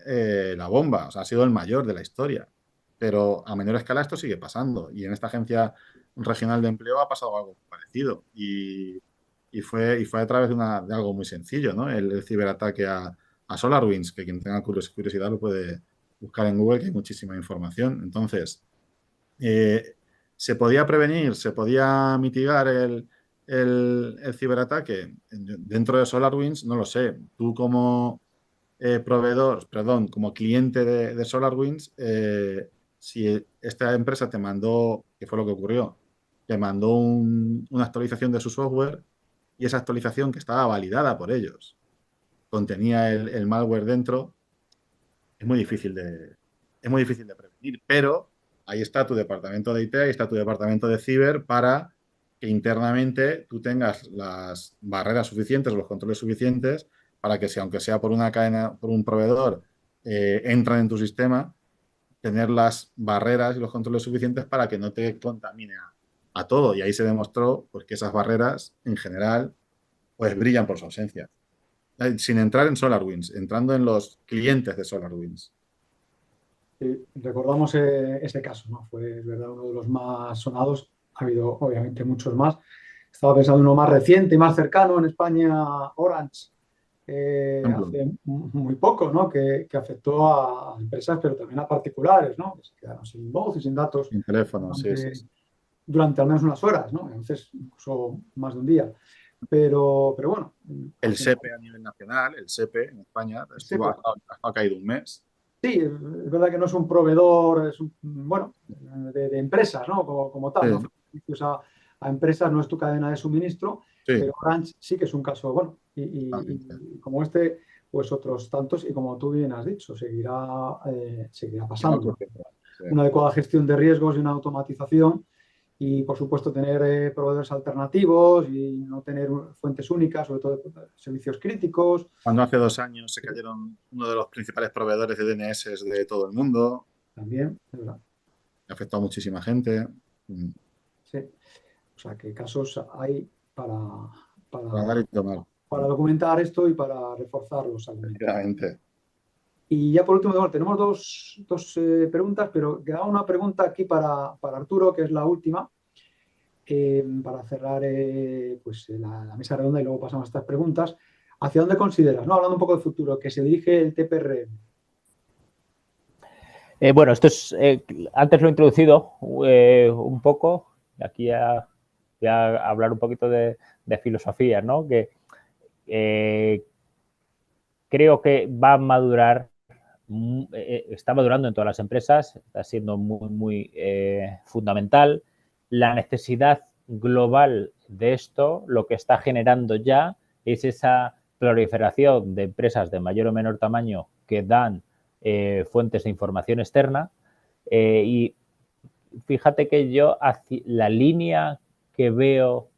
la bomba, o sea, ha sido el mayor de la historia. Pero a menor escala esto sigue pasando. Y en esta agencia regional de empleo ha pasado algo parecido. Y fue a través de algo muy sencillo, ¿no? El ciberataque a SolarWinds, que quien tenga curiosidad lo puede buscar en Google, que hay muchísima información. Entonces, eh, ¿se podía prevenir? ¿Se podía mitigar el ciberataque? Dentro de SolarWinds, no lo sé. Tú como proveedor, perdón, como cliente de SolarWinds, si esta empresa te mandó, que fue lo que ocurrió, te mandó una actualización de su software y esa actualización que estaba validada por ellos contenía el malware dentro, es muy difícil de prevenir, pero ahí está tu departamento de IT, ahí está tu departamento de ciber para que internamente tú tengas las barreras suficientes o los controles suficientes para que si aunque sea por una cadena, por un proveedor, entran en tu sistema, tener las barreras y los controles suficientes para que no te contamine a todo. Y ahí se demostró pues, que esas barreras en general pues brillan por su ausencia. Sin entrar en SolarWinds, entrando en los clientes de SolarWinds.
Recordamos ese caso, ¿no? Fue, es verdad, uno de los más sonados. Ha habido, obviamente, muchos más. Estaba pensando en uno más reciente y más cercano en España, Orange,
Ejemplo.
hace muy poco, ¿no? Que afectó a empresas, pero también a particulares, ¿no? Que se quedaron sin voz y sin datos
En teléfono, sí, sí,
durante,
sí.
durante al menos unas horas, ¿no? A veces incluso más de un día. Pero bueno.
El SEPE a nivel nacional, el SEPE en España, ha caído un mes.
Sí, es verdad que no es un proveedor, es bueno, de empresas, ¿no? Como tal, ¿no?
Sí.
Servicios a empresas, no es tu cadena de suministro,
Sí,
pero Orange sí que es un caso, bueno,
totalmente.
y como este, pues otros tantos, y como tú bien has dicho, seguirá pasando.
Sí.
Una adecuada gestión de riesgos y una automatización y, por supuesto, tener proveedores alternativos y no tener fuentes únicas, sobre todo de servicios críticos.
Cuando hace 2 años se cayeron uno de los principales proveedores de DNS de todo el mundo,
También, es verdad.
afectó a muchísima gente.
Sí. O sea, que casos hay
Para dar y tomar.
para documentar esto y para reforzar los argumentos.
Efectivamente.
Y ya por último, bueno, tenemos dos preguntas, pero queda una pregunta aquí para Arturo, que es la última, para cerrar pues, la mesa redonda y luego pasamos a estas preguntas. ¿Hacia dónde consideras, no? Hablando un poco del futuro, que se dirige el TPRM?
Bueno, esto es, antes lo he introducido un poco, aquí ya hablar un poquito de filosofía, ¿no? Que creo que va a madurar, está madurando en todas las empresas, está siendo muy fundamental. La necesidad global de esto, lo que está generando ya es esa proliferación de empresas de mayor o menor tamaño que dan fuentes de información externa. Y fíjate que yo la línea que veo,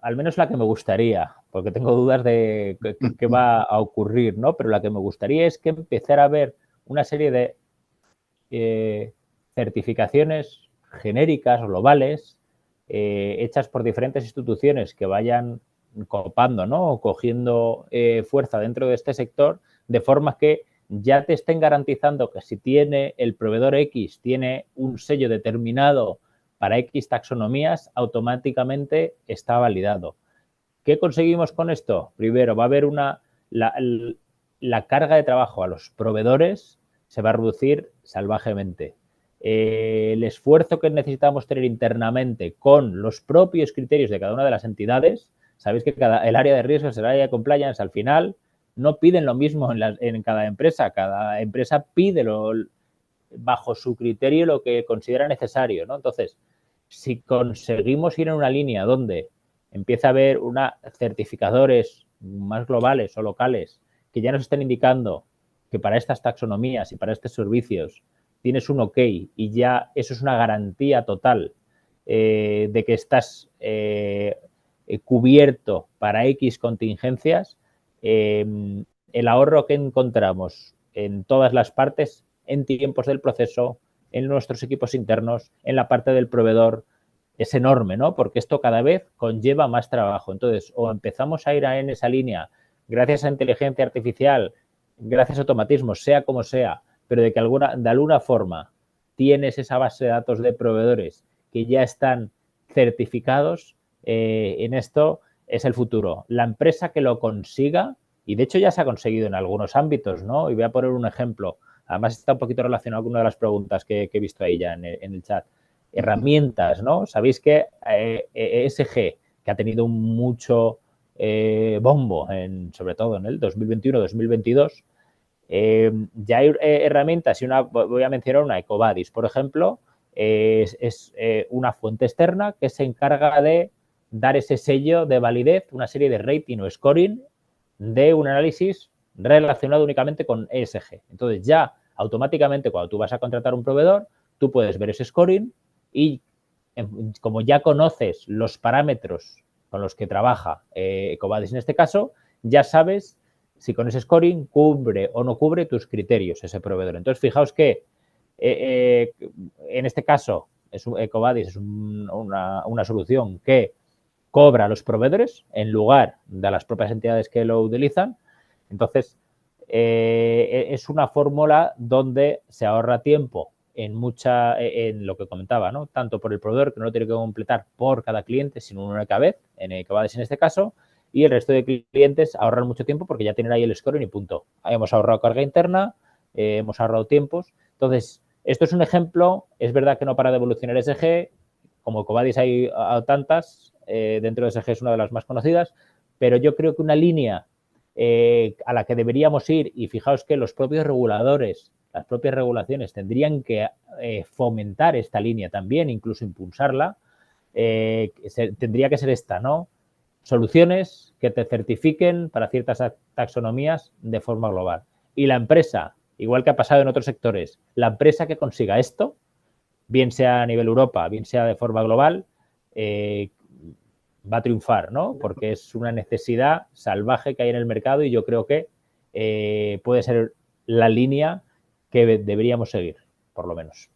al menos la que me gustaría, porque tengo dudas de qué va a ocurrir, ¿no? Pero la que me gustaría es que empezara a haber una serie de certificaciones genéricas, globales, hechas por diferentes instituciones que vayan copando, ¿no? O cogiendo fuerza dentro de este sector, de forma que ya te estén garantizando que si tiene el proveedor X, tiene un sello determinado para X taxonomías, automáticamente está validado. ¿Qué conseguimos con esto? Primero, va a haber la carga de trabajo a los proveedores se va a reducir salvajemente. El esfuerzo que necesitamos tener internamente con los propios criterios de cada una de las entidades, sabéis que el área de riesgos, el área de compliance, al final no piden lo mismo en cada empresa pide bajo su criterio lo que considera necesario, ¿no? Entonces, si conseguimos ir en una línea donde empieza a haber certificadores más globales o locales que ya nos estén indicando que para estas taxonomías y para estos servicios tienes un OK y ya eso es una garantía total de que estás cubierto para X contingencias, el ahorro que encontramos en todas las partes, en tiempos del proceso, en nuestros equipos internos, en la parte del proveedor, es enorme, ¿no? Porque esto cada vez conlleva más trabajo. Entonces, o empezamos a ir en esa línea, gracias a inteligencia artificial, gracias a automatismos, sea como sea, pero de que de alguna forma tienes esa base de datos de proveedores que ya están certificados, en esto es el futuro. La empresa que lo consiga, y de hecho ya se ha conseguido en algunos ámbitos, ¿no? Y voy a poner un ejemplo. Además está un poquito relacionado con una de las preguntas que he visto ahí ya en el chat. Herramientas, ¿no? Sabéis que ESG, que ha tenido mucho bombo, sobre todo en el 2021-2022, ya hay herramientas y voy a mencionar una, EcoVadis, por ejemplo, es una fuente externa que se encarga de dar ese sello de validez, una serie de rating o scoring de un análisis relacionado únicamente con ESG. Entonces ya automáticamente cuando tú vas a contratar un proveedor, tú puedes ver ese scoring y como ya conoces los parámetros con los que trabaja EcoVadis en este caso, ya sabes si con ese scoring cubre o no cubre tus criterios ese proveedor. Entonces, fijaos que en este caso EcoVadis es una solución que cobra a los proveedores en lugar de a las propias entidades que lo utilizan. Entonces, es una fórmula donde se ahorra tiempo en lo que comentaba, ¿no? Tanto por el proveedor, que no lo tiene que completar por cada cliente, sino una única vez, en EcoVadis en este caso, y el resto de clientes ahorran mucho tiempo porque ya tienen ahí el scoring y punto. Ahí hemos ahorrado carga interna, hemos ahorrado tiempos. Entonces, esto es un ejemplo, es verdad que no para de evolucionar ESG, como Covadis hay tantas, dentro de SG es una de las más conocidas, pero yo creo que una línea a la que deberíamos ir, y fijaos que los propios reguladores, las propias regulaciones tendrían que fomentar esta línea también, incluso impulsarla, tendría que ser esta, ¿no? Soluciones que te certifiquen para ciertas taxonomías de forma global. Y la empresa, igual que ha pasado en otros sectores, la empresa que consiga esto, bien sea a nivel Europa, bien sea de forma global, va a triunfar, ¿no? Porque es una necesidad salvaje que hay en el mercado y yo creo que puede ser la línea que deberíamos seguir, por lo menos.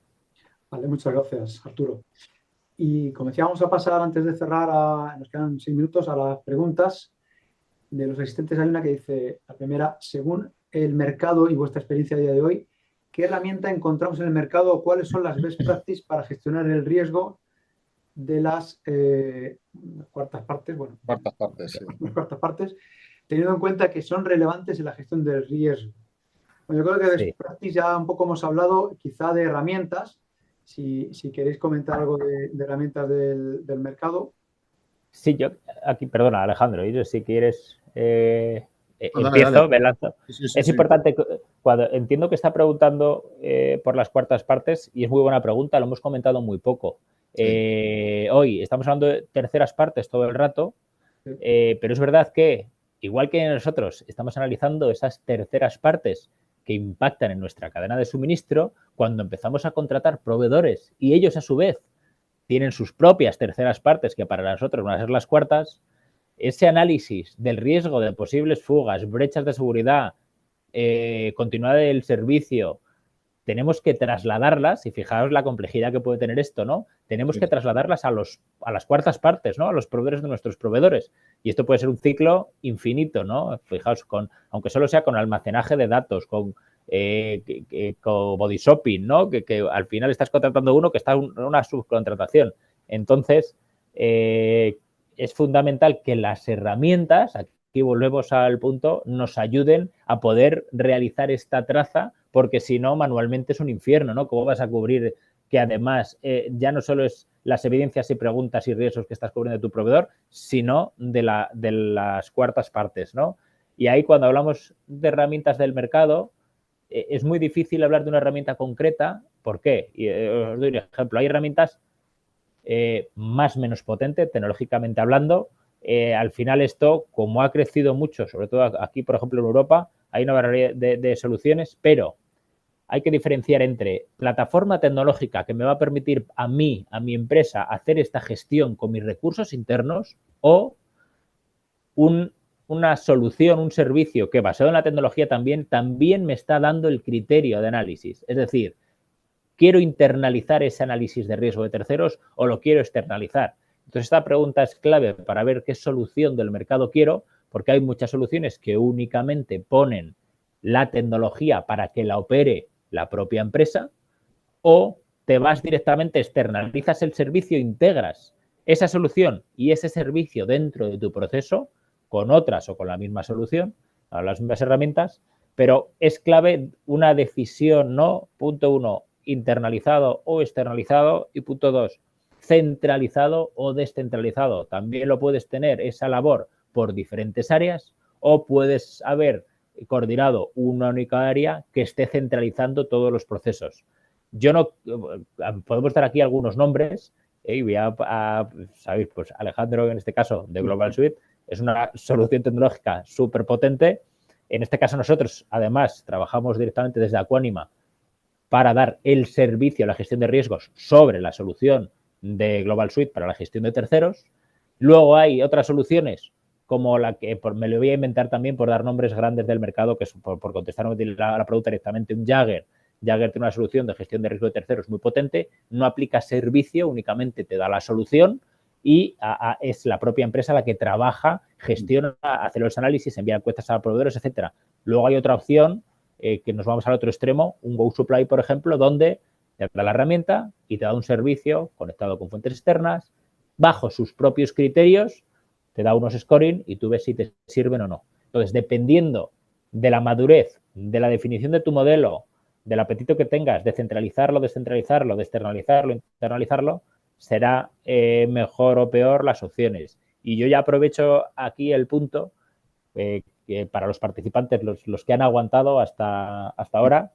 Vale, muchas gracias, Arturo. Y como decía, vamos a pasar, antes de cerrar, nos quedan 6 minutos, a las preguntas de los asistentes. Hay una que dice, la primera: según el mercado y vuestra experiencia a día de hoy, ¿qué herramienta encontramos en el mercado o cuáles son las best practices para gestionar el riesgo de las cuartas partes? Bueno,
Cuartas partes, sí.
cuartas partes, teniendo en cuenta que son relevantes en la gestión del riesgo. Bueno, yo creo que de best practice ya un poco hemos hablado, quizá de herramientas. Si queréis comentar algo de herramientas del mercado.
Sí, yo aquí, perdona, Alejandro, si quieres
Dale,
empiezo, me lanzo.
Sí.
Es importante, cuando entiendo que está preguntando por las cuartas partes, y es muy buena pregunta, lo hemos comentado muy poco. Sí. Hoy estamos hablando de terceras partes todo el rato, pero es verdad que, igual que nosotros estamos analizando esas terceras partes que impactan en nuestra cadena de suministro, cuando empezamos a contratar proveedores y ellos a su vez tienen sus propias terceras partes, que para nosotros van a ser las cuartas, ese análisis del riesgo de posibles fugas, brechas de seguridad, continuidad del servicio, tenemos que trasladarlas, y fijaos la complejidad que puede tener esto, ¿no? Tenemos que trasladarlas a las cuartas partes, ¿no? A los proveedores de nuestros proveedores. Y esto puede ser un ciclo infinito, ¿no? Fijaos, aunque solo sea con almacenaje de datos, con body shopping, ¿no? Que al final estás contratando uno que está en una subcontratación. Entonces, es fundamental que las herramientas, aquí volvemos al punto, nos ayuden a poder realizar esta traza, porque si no, manualmente es un infierno, ¿no? ¿Cómo vas a cubrir que además ya no solo es las evidencias y preguntas y riesgos que estás cubriendo de tu proveedor, sino de las cuartas partes, ¿no? Y ahí, cuando hablamos de herramientas del mercado, es muy difícil hablar de una herramienta concreta. ¿Por qué? Y os doy un ejemplo. Hay herramientas más o menos potentes, tecnológicamente hablando. Al final esto, como ha crecido mucho, sobre todo aquí, por ejemplo, en Europa, hay una variedad de soluciones, pero hay que diferenciar entre plataforma tecnológica que me va a permitir a mí, a mi empresa, hacer esta gestión con mis recursos internos, o una solución, un servicio que, basado en la tecnología, también me está dando el criterio de análisis. Es decir, ¿quiero internalizar ese análisis de riesgo de terceros o lo quiero externalizar? Entonces, esta pregunta es clave para ver qué solución del mercado quiero, porque hay muchas soluciones que únicamente ponen la tecnología para que la opere la propia empresa, o te vas directamente, externalizas el servicio, integras esa solución y ese servicio dentro de tu proceso con otras o con la misma solución, a las mismas herramientas, pero es clave una decisión, ¿no? Punto 1, internalizado o externalizado, y punto 2, centralizado o descentralizado. También lo puedes tener esa labor por diferentes áreas, o puedes haber coordinado una única área que esté centralizando todos los procesos. Yo no, podemos dar aquí algunos nombres, y voy sabéis, pues Alejandro, en este caso, de Global Suite, es una solución tecnológica súper potente. En este caso, nosotros, además, trabajamos directamente desde Aquanima para dar el servicio a la gestión de riesgos sobre la solución de Global Suite para la gestión de terceros. Luego hay otras soluciones, como la que me lo voy a inventar también por dar nombres grandes del mercado, que es por contestar a la pregunta directamente, un Jagger. Jagger tiene una solución de gestión de riesgo de terceros muy potente, no aplica servicio, únicamente te da la solución, y es la propia empresa la que trabaja, gestiona, hace los análisis, envía encuestas a proveedores, etcétera. Luego hay otra opción, que nos vamos al otro extremo, un GoSupply, por ejemplo, donde te da la herramienta y te da un servicio conectado con fuentes externas, bajo sus propios criterios, te da unos scoring y tú ves si te sirven o no. Entonces, dependiendo de la madurez, de la definición de tu modelo, del apetito que tengas de centralizarlo, descentralizarlo, de externalizarlo, internalizarlo, será mejor o peor las opciones. Y yo ya aprovecho aquí el punto que para los participantes, los que han aguantado hasta ahora,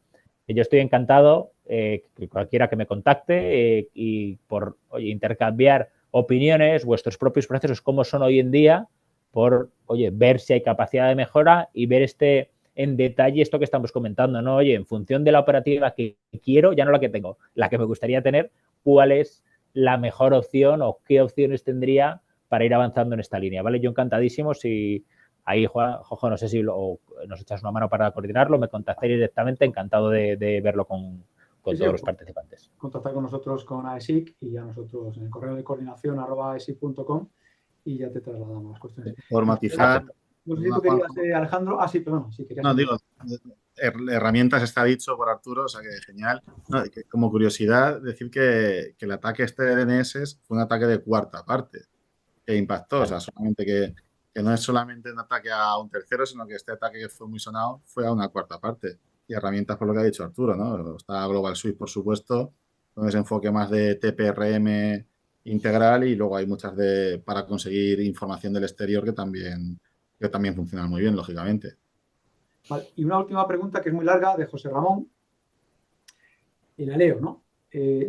que yo estoy encantado que cualquiera que me contacte y por intercambiar opiniones, vuestros propios procesos, cómo son hoy en día, por ver si hay capacidad de mejora y ver en detalle esto que estamos comentando, ¿no? Oye, en función de la operativa que quiero, ya no la que tengo, la que me gustaría tener, ¿cuál es la mejor opción o qué opciones tendría para ir avanzando en esta línea? ¿Vale? Yo encantadísimo. Si ahí, Jojo, no sé si nos echas una mano para coordinarlo, me contactáis directamente, encantado de verlo con todos los participantes.
Contactar con nosotros con AESIC y a nosotros en el correo de coordinación @aesic.com y ya te trasladamos las cuestiones.
Por matizar.
No sé si tú querías, Alejandro. Sí, perdón. Sí, querías.
No, digo, herramientas está dicho por Arturo, o sea que genial. No, que como curiosidad, decir que el ataque de DNS fue un ataque de cuarta parte que impactó, o sea, solamente que no es solamente un ataque a un tercero, sino que este ataque que fue muy sonado fue a una cuarta parte. Y herramientas por lo que ha dicho Arturo, ¿no? Está Global Suite, por supuesto, con ese enfoque más de TPRM integral y luego hay muchas para conseguir información del exterior que también funcionan muy bien, lógicamente.
Vale. Y una última pregunta que es muy larga, de José Ramón, y la leo, ¿no?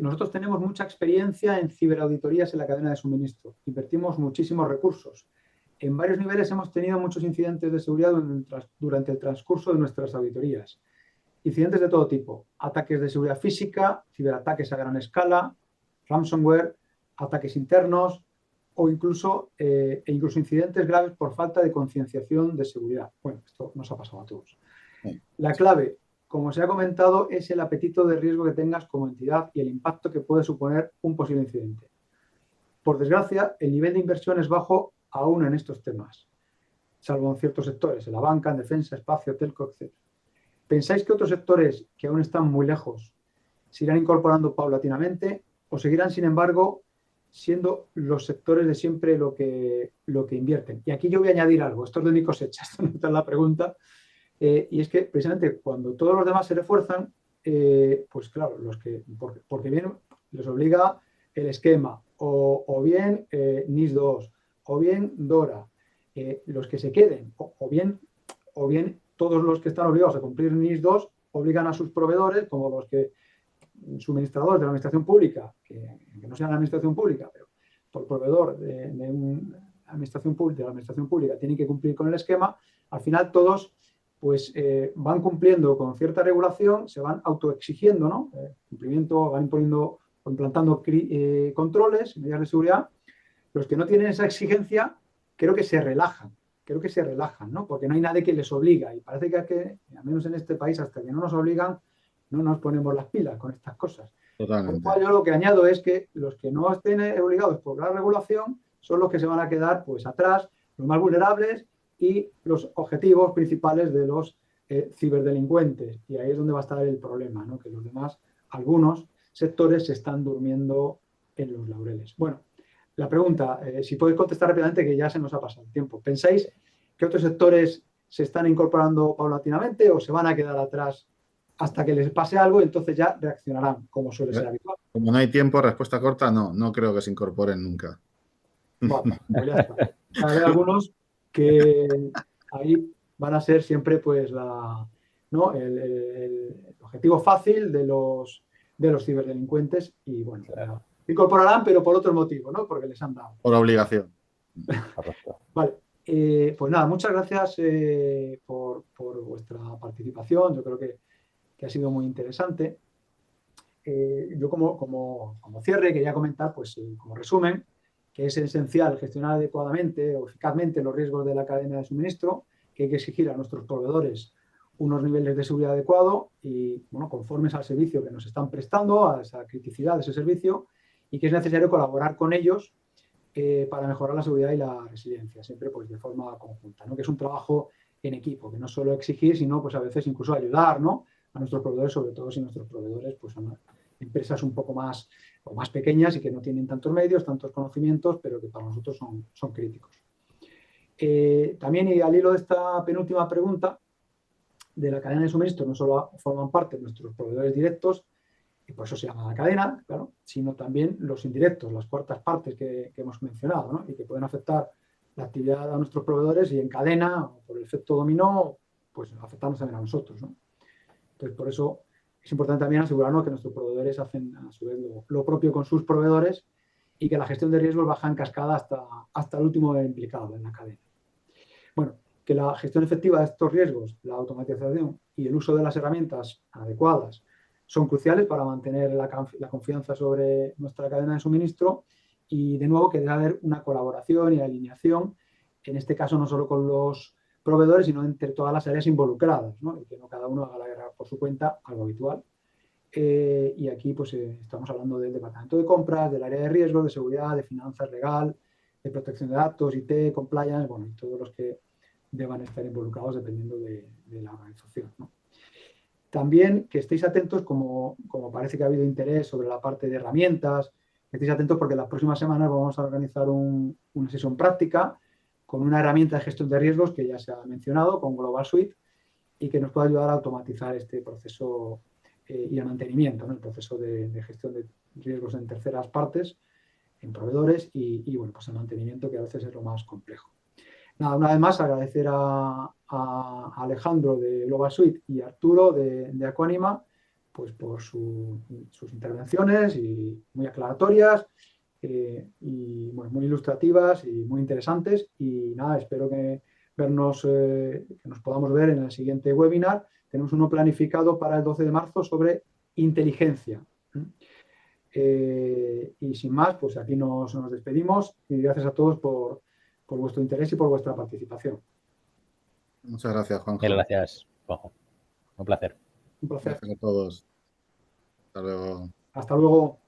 Nosotros tenemos mucha experiencia en ciberauditorías en la cadena de suministro. Invertimos muchísimos recursos. En varios niveles hemos tenido muchos incidentes de seguridad durante el transcurso de nuestras auditorías. Incidentes de todo tipo. Ataques de seguridad física, ciberataques a gran escala, ransomware, ataques internos o incluso incidentes graves por falta de concienciación de seguridad. Bueno, esto nos ha pasado a todos. La clave, como se ha comentado, es el apetito de riesgo que tengas como entidad y el impacto que puede suponer un posible incidente. Por desgracia, el nivel de inversión es bajo aún en estos temas, salvo en ciertos sectores, en la banca, en defensa, espacio, telco, etc. ¿Pensáis que otros sectores que aún están muy lejos se irán incorporando paulatinamente o seguirán, sin embargo, siendo los sectores de siempre lo que invierten? Y aquí yo voy a añadir algo, esto es de mi cosecha, esto no es la pregunta, y es que precisamente cuando todos los demás se refuerzan, pues claro, porque bien les obliga el esquema, o bien NIS 2, o bien DORA, los que se queden, o bien todos los que están obligados a cumplir NIS 2 obligan a sus proveedores, como los que suministradores de la administración pública, que no sean la administración pública, pero por proveedor de una administración pública tienen que cumplir con el esquema. Al final todos pues van cumpliendo con cierta regulación, se van autoexigiendo, ¿no? Cumplimiento, van imponiendo o implantando controles, medidas de seguridad. Los que no tienen esa exigencia creo que se relajan, ¿no? Porque no hay nadie que les obliga y parece que al menos en este país, hasta que no nos obligan, no nos ponemos las pilas con estas cosas.
Totalmente.
Yo lo que añado es que los que no estén obligados por la regulación son los que se van a quedar pues atrás, los más vulnerables y los objetivos principales de los ciberdelincuentes. Y ahí es donde va a estar el problema, ¿no? Que los demás, algunos sectores se están durmiendo en los laureles. Bueno, la pregunta, si podéis contestar rápidamente, que ya se nos ha pasado el tiempo. ¿Pensáis que otros sectores se están incorporando paulatinamente o se van a quedar atrás hasta que les pase algo y entonces ya reaccionarán, como suele ser habitual?
Como no hay tiempo, respuesta corta, no creo que se incorporen nunca.
Bueno, pues ya está. Hay algunos que ahí van a ser siempre pues el objetivo fácil de los ciberdelincuentes y bueno, claro, incorporarán, pero por otro motivo, ¿no? Porque les han dado.
Por obligación.
Vale. Pues nada, muchas gracias por vuestra participación. Yo creo que ha sido muy interesante. Yo como cierre quería comentar, pues como resumen, que es esencial gestionar adecuadamente o eficazmente los riesgos de la cadena de suministro, que hay que exigir a nuestros proveedores unos niveles de seguridad adecuados y bueno, conformes al servicio que nos están prestando, a esa criticidad de ese servicio, y que es necesario colaborar con ellos para mejorar la seguridad y la resiliencia, siempre pues de forma conjunta, ¿no? Que es un trabajo en equipo, que no solo exigir, sino pues a veces incluso ayudar, ¿no? A nuestros proveedores, sobre todo si nuestros proveedores pues son empresas un poco más pequeñas y que no tienen tantos medios, tantos conocimientos, pero que para nosotros son críticos. También, y al hilo de esta penúltima pregunta, de la cadena de suministro no solo forman parte de nuestros proveedores directos, y por eso se llama la cadena, claro, sino también los indirectos, las cuartas partes que hemos mencionado, ¿no? Y que pueden afectar la actividad a nuestros proveedores y en cadena, o por el efecto dominó, pues afectarnos también a nosotros, ¿no? Entonces, por eso es importante también asegurarnos que nuestros proveedores hacen a su vez lo propio con sus proveedores y que la gestión de riesgos baja en cascada hasta el último implicado en la cadena. Bueno, que la gestión efectiva de estos riesgos, la automatización y el uso de las herramientas adecuadas son cruciales para mantener la confianza sobre nuestra cadena de suministro y, de nuevo, que debe haber una colaboración y alineación, en este caso no solo con los proveedores, sino entre todas las áreas involucradas, ¿no? Y que no cada uno haga la guerra por su cuenta, algo habitual. Y aquí pues estamos hablando del departamento de compras, del área de riesgos, de seguridad, de finanzas legal, de protección de datos, IT, compliance, bueno, y todos los que deban estar involucrados dependiendo de la organización, ¿no? También que estéis atentos, como parece que ha habido interés sobre la parte de herramientas, que estéis atentos porque las próximas semanas vamos a organizar una sesión práctica con una herramienta de gestión de riesgos que ya se ha mencionado, con Global Suite, y que nos puede ayudar a automatizar este proceso y el mantenimiento, ¿no? El proceso de gestión de riesgos en terceras partes, en proveedores y bueno, pues el mantenimiento, que a veces es lo más complejo. Nada, una vez más agradecer a Alejandro de Global Suite y a Arturo de Aquanima pues por sus intervenciones y muy aclaratorias y bueno, muy ilustrativas y muy interesantes, y nada, espero que nos podamos ver en el siguiente webinar. Tenemos uno planificado para el 12 de marzo sobre inteligencia. Y sin más, pues aquí nos despedimos y gracias a todos por vuestro interés y por vuestra participación.
Muchas gracias, Juanjo.
Gracias, Juanjo. Un placer.
Un placer.
Gracias a todos. Hasta luego.
Hasta luego.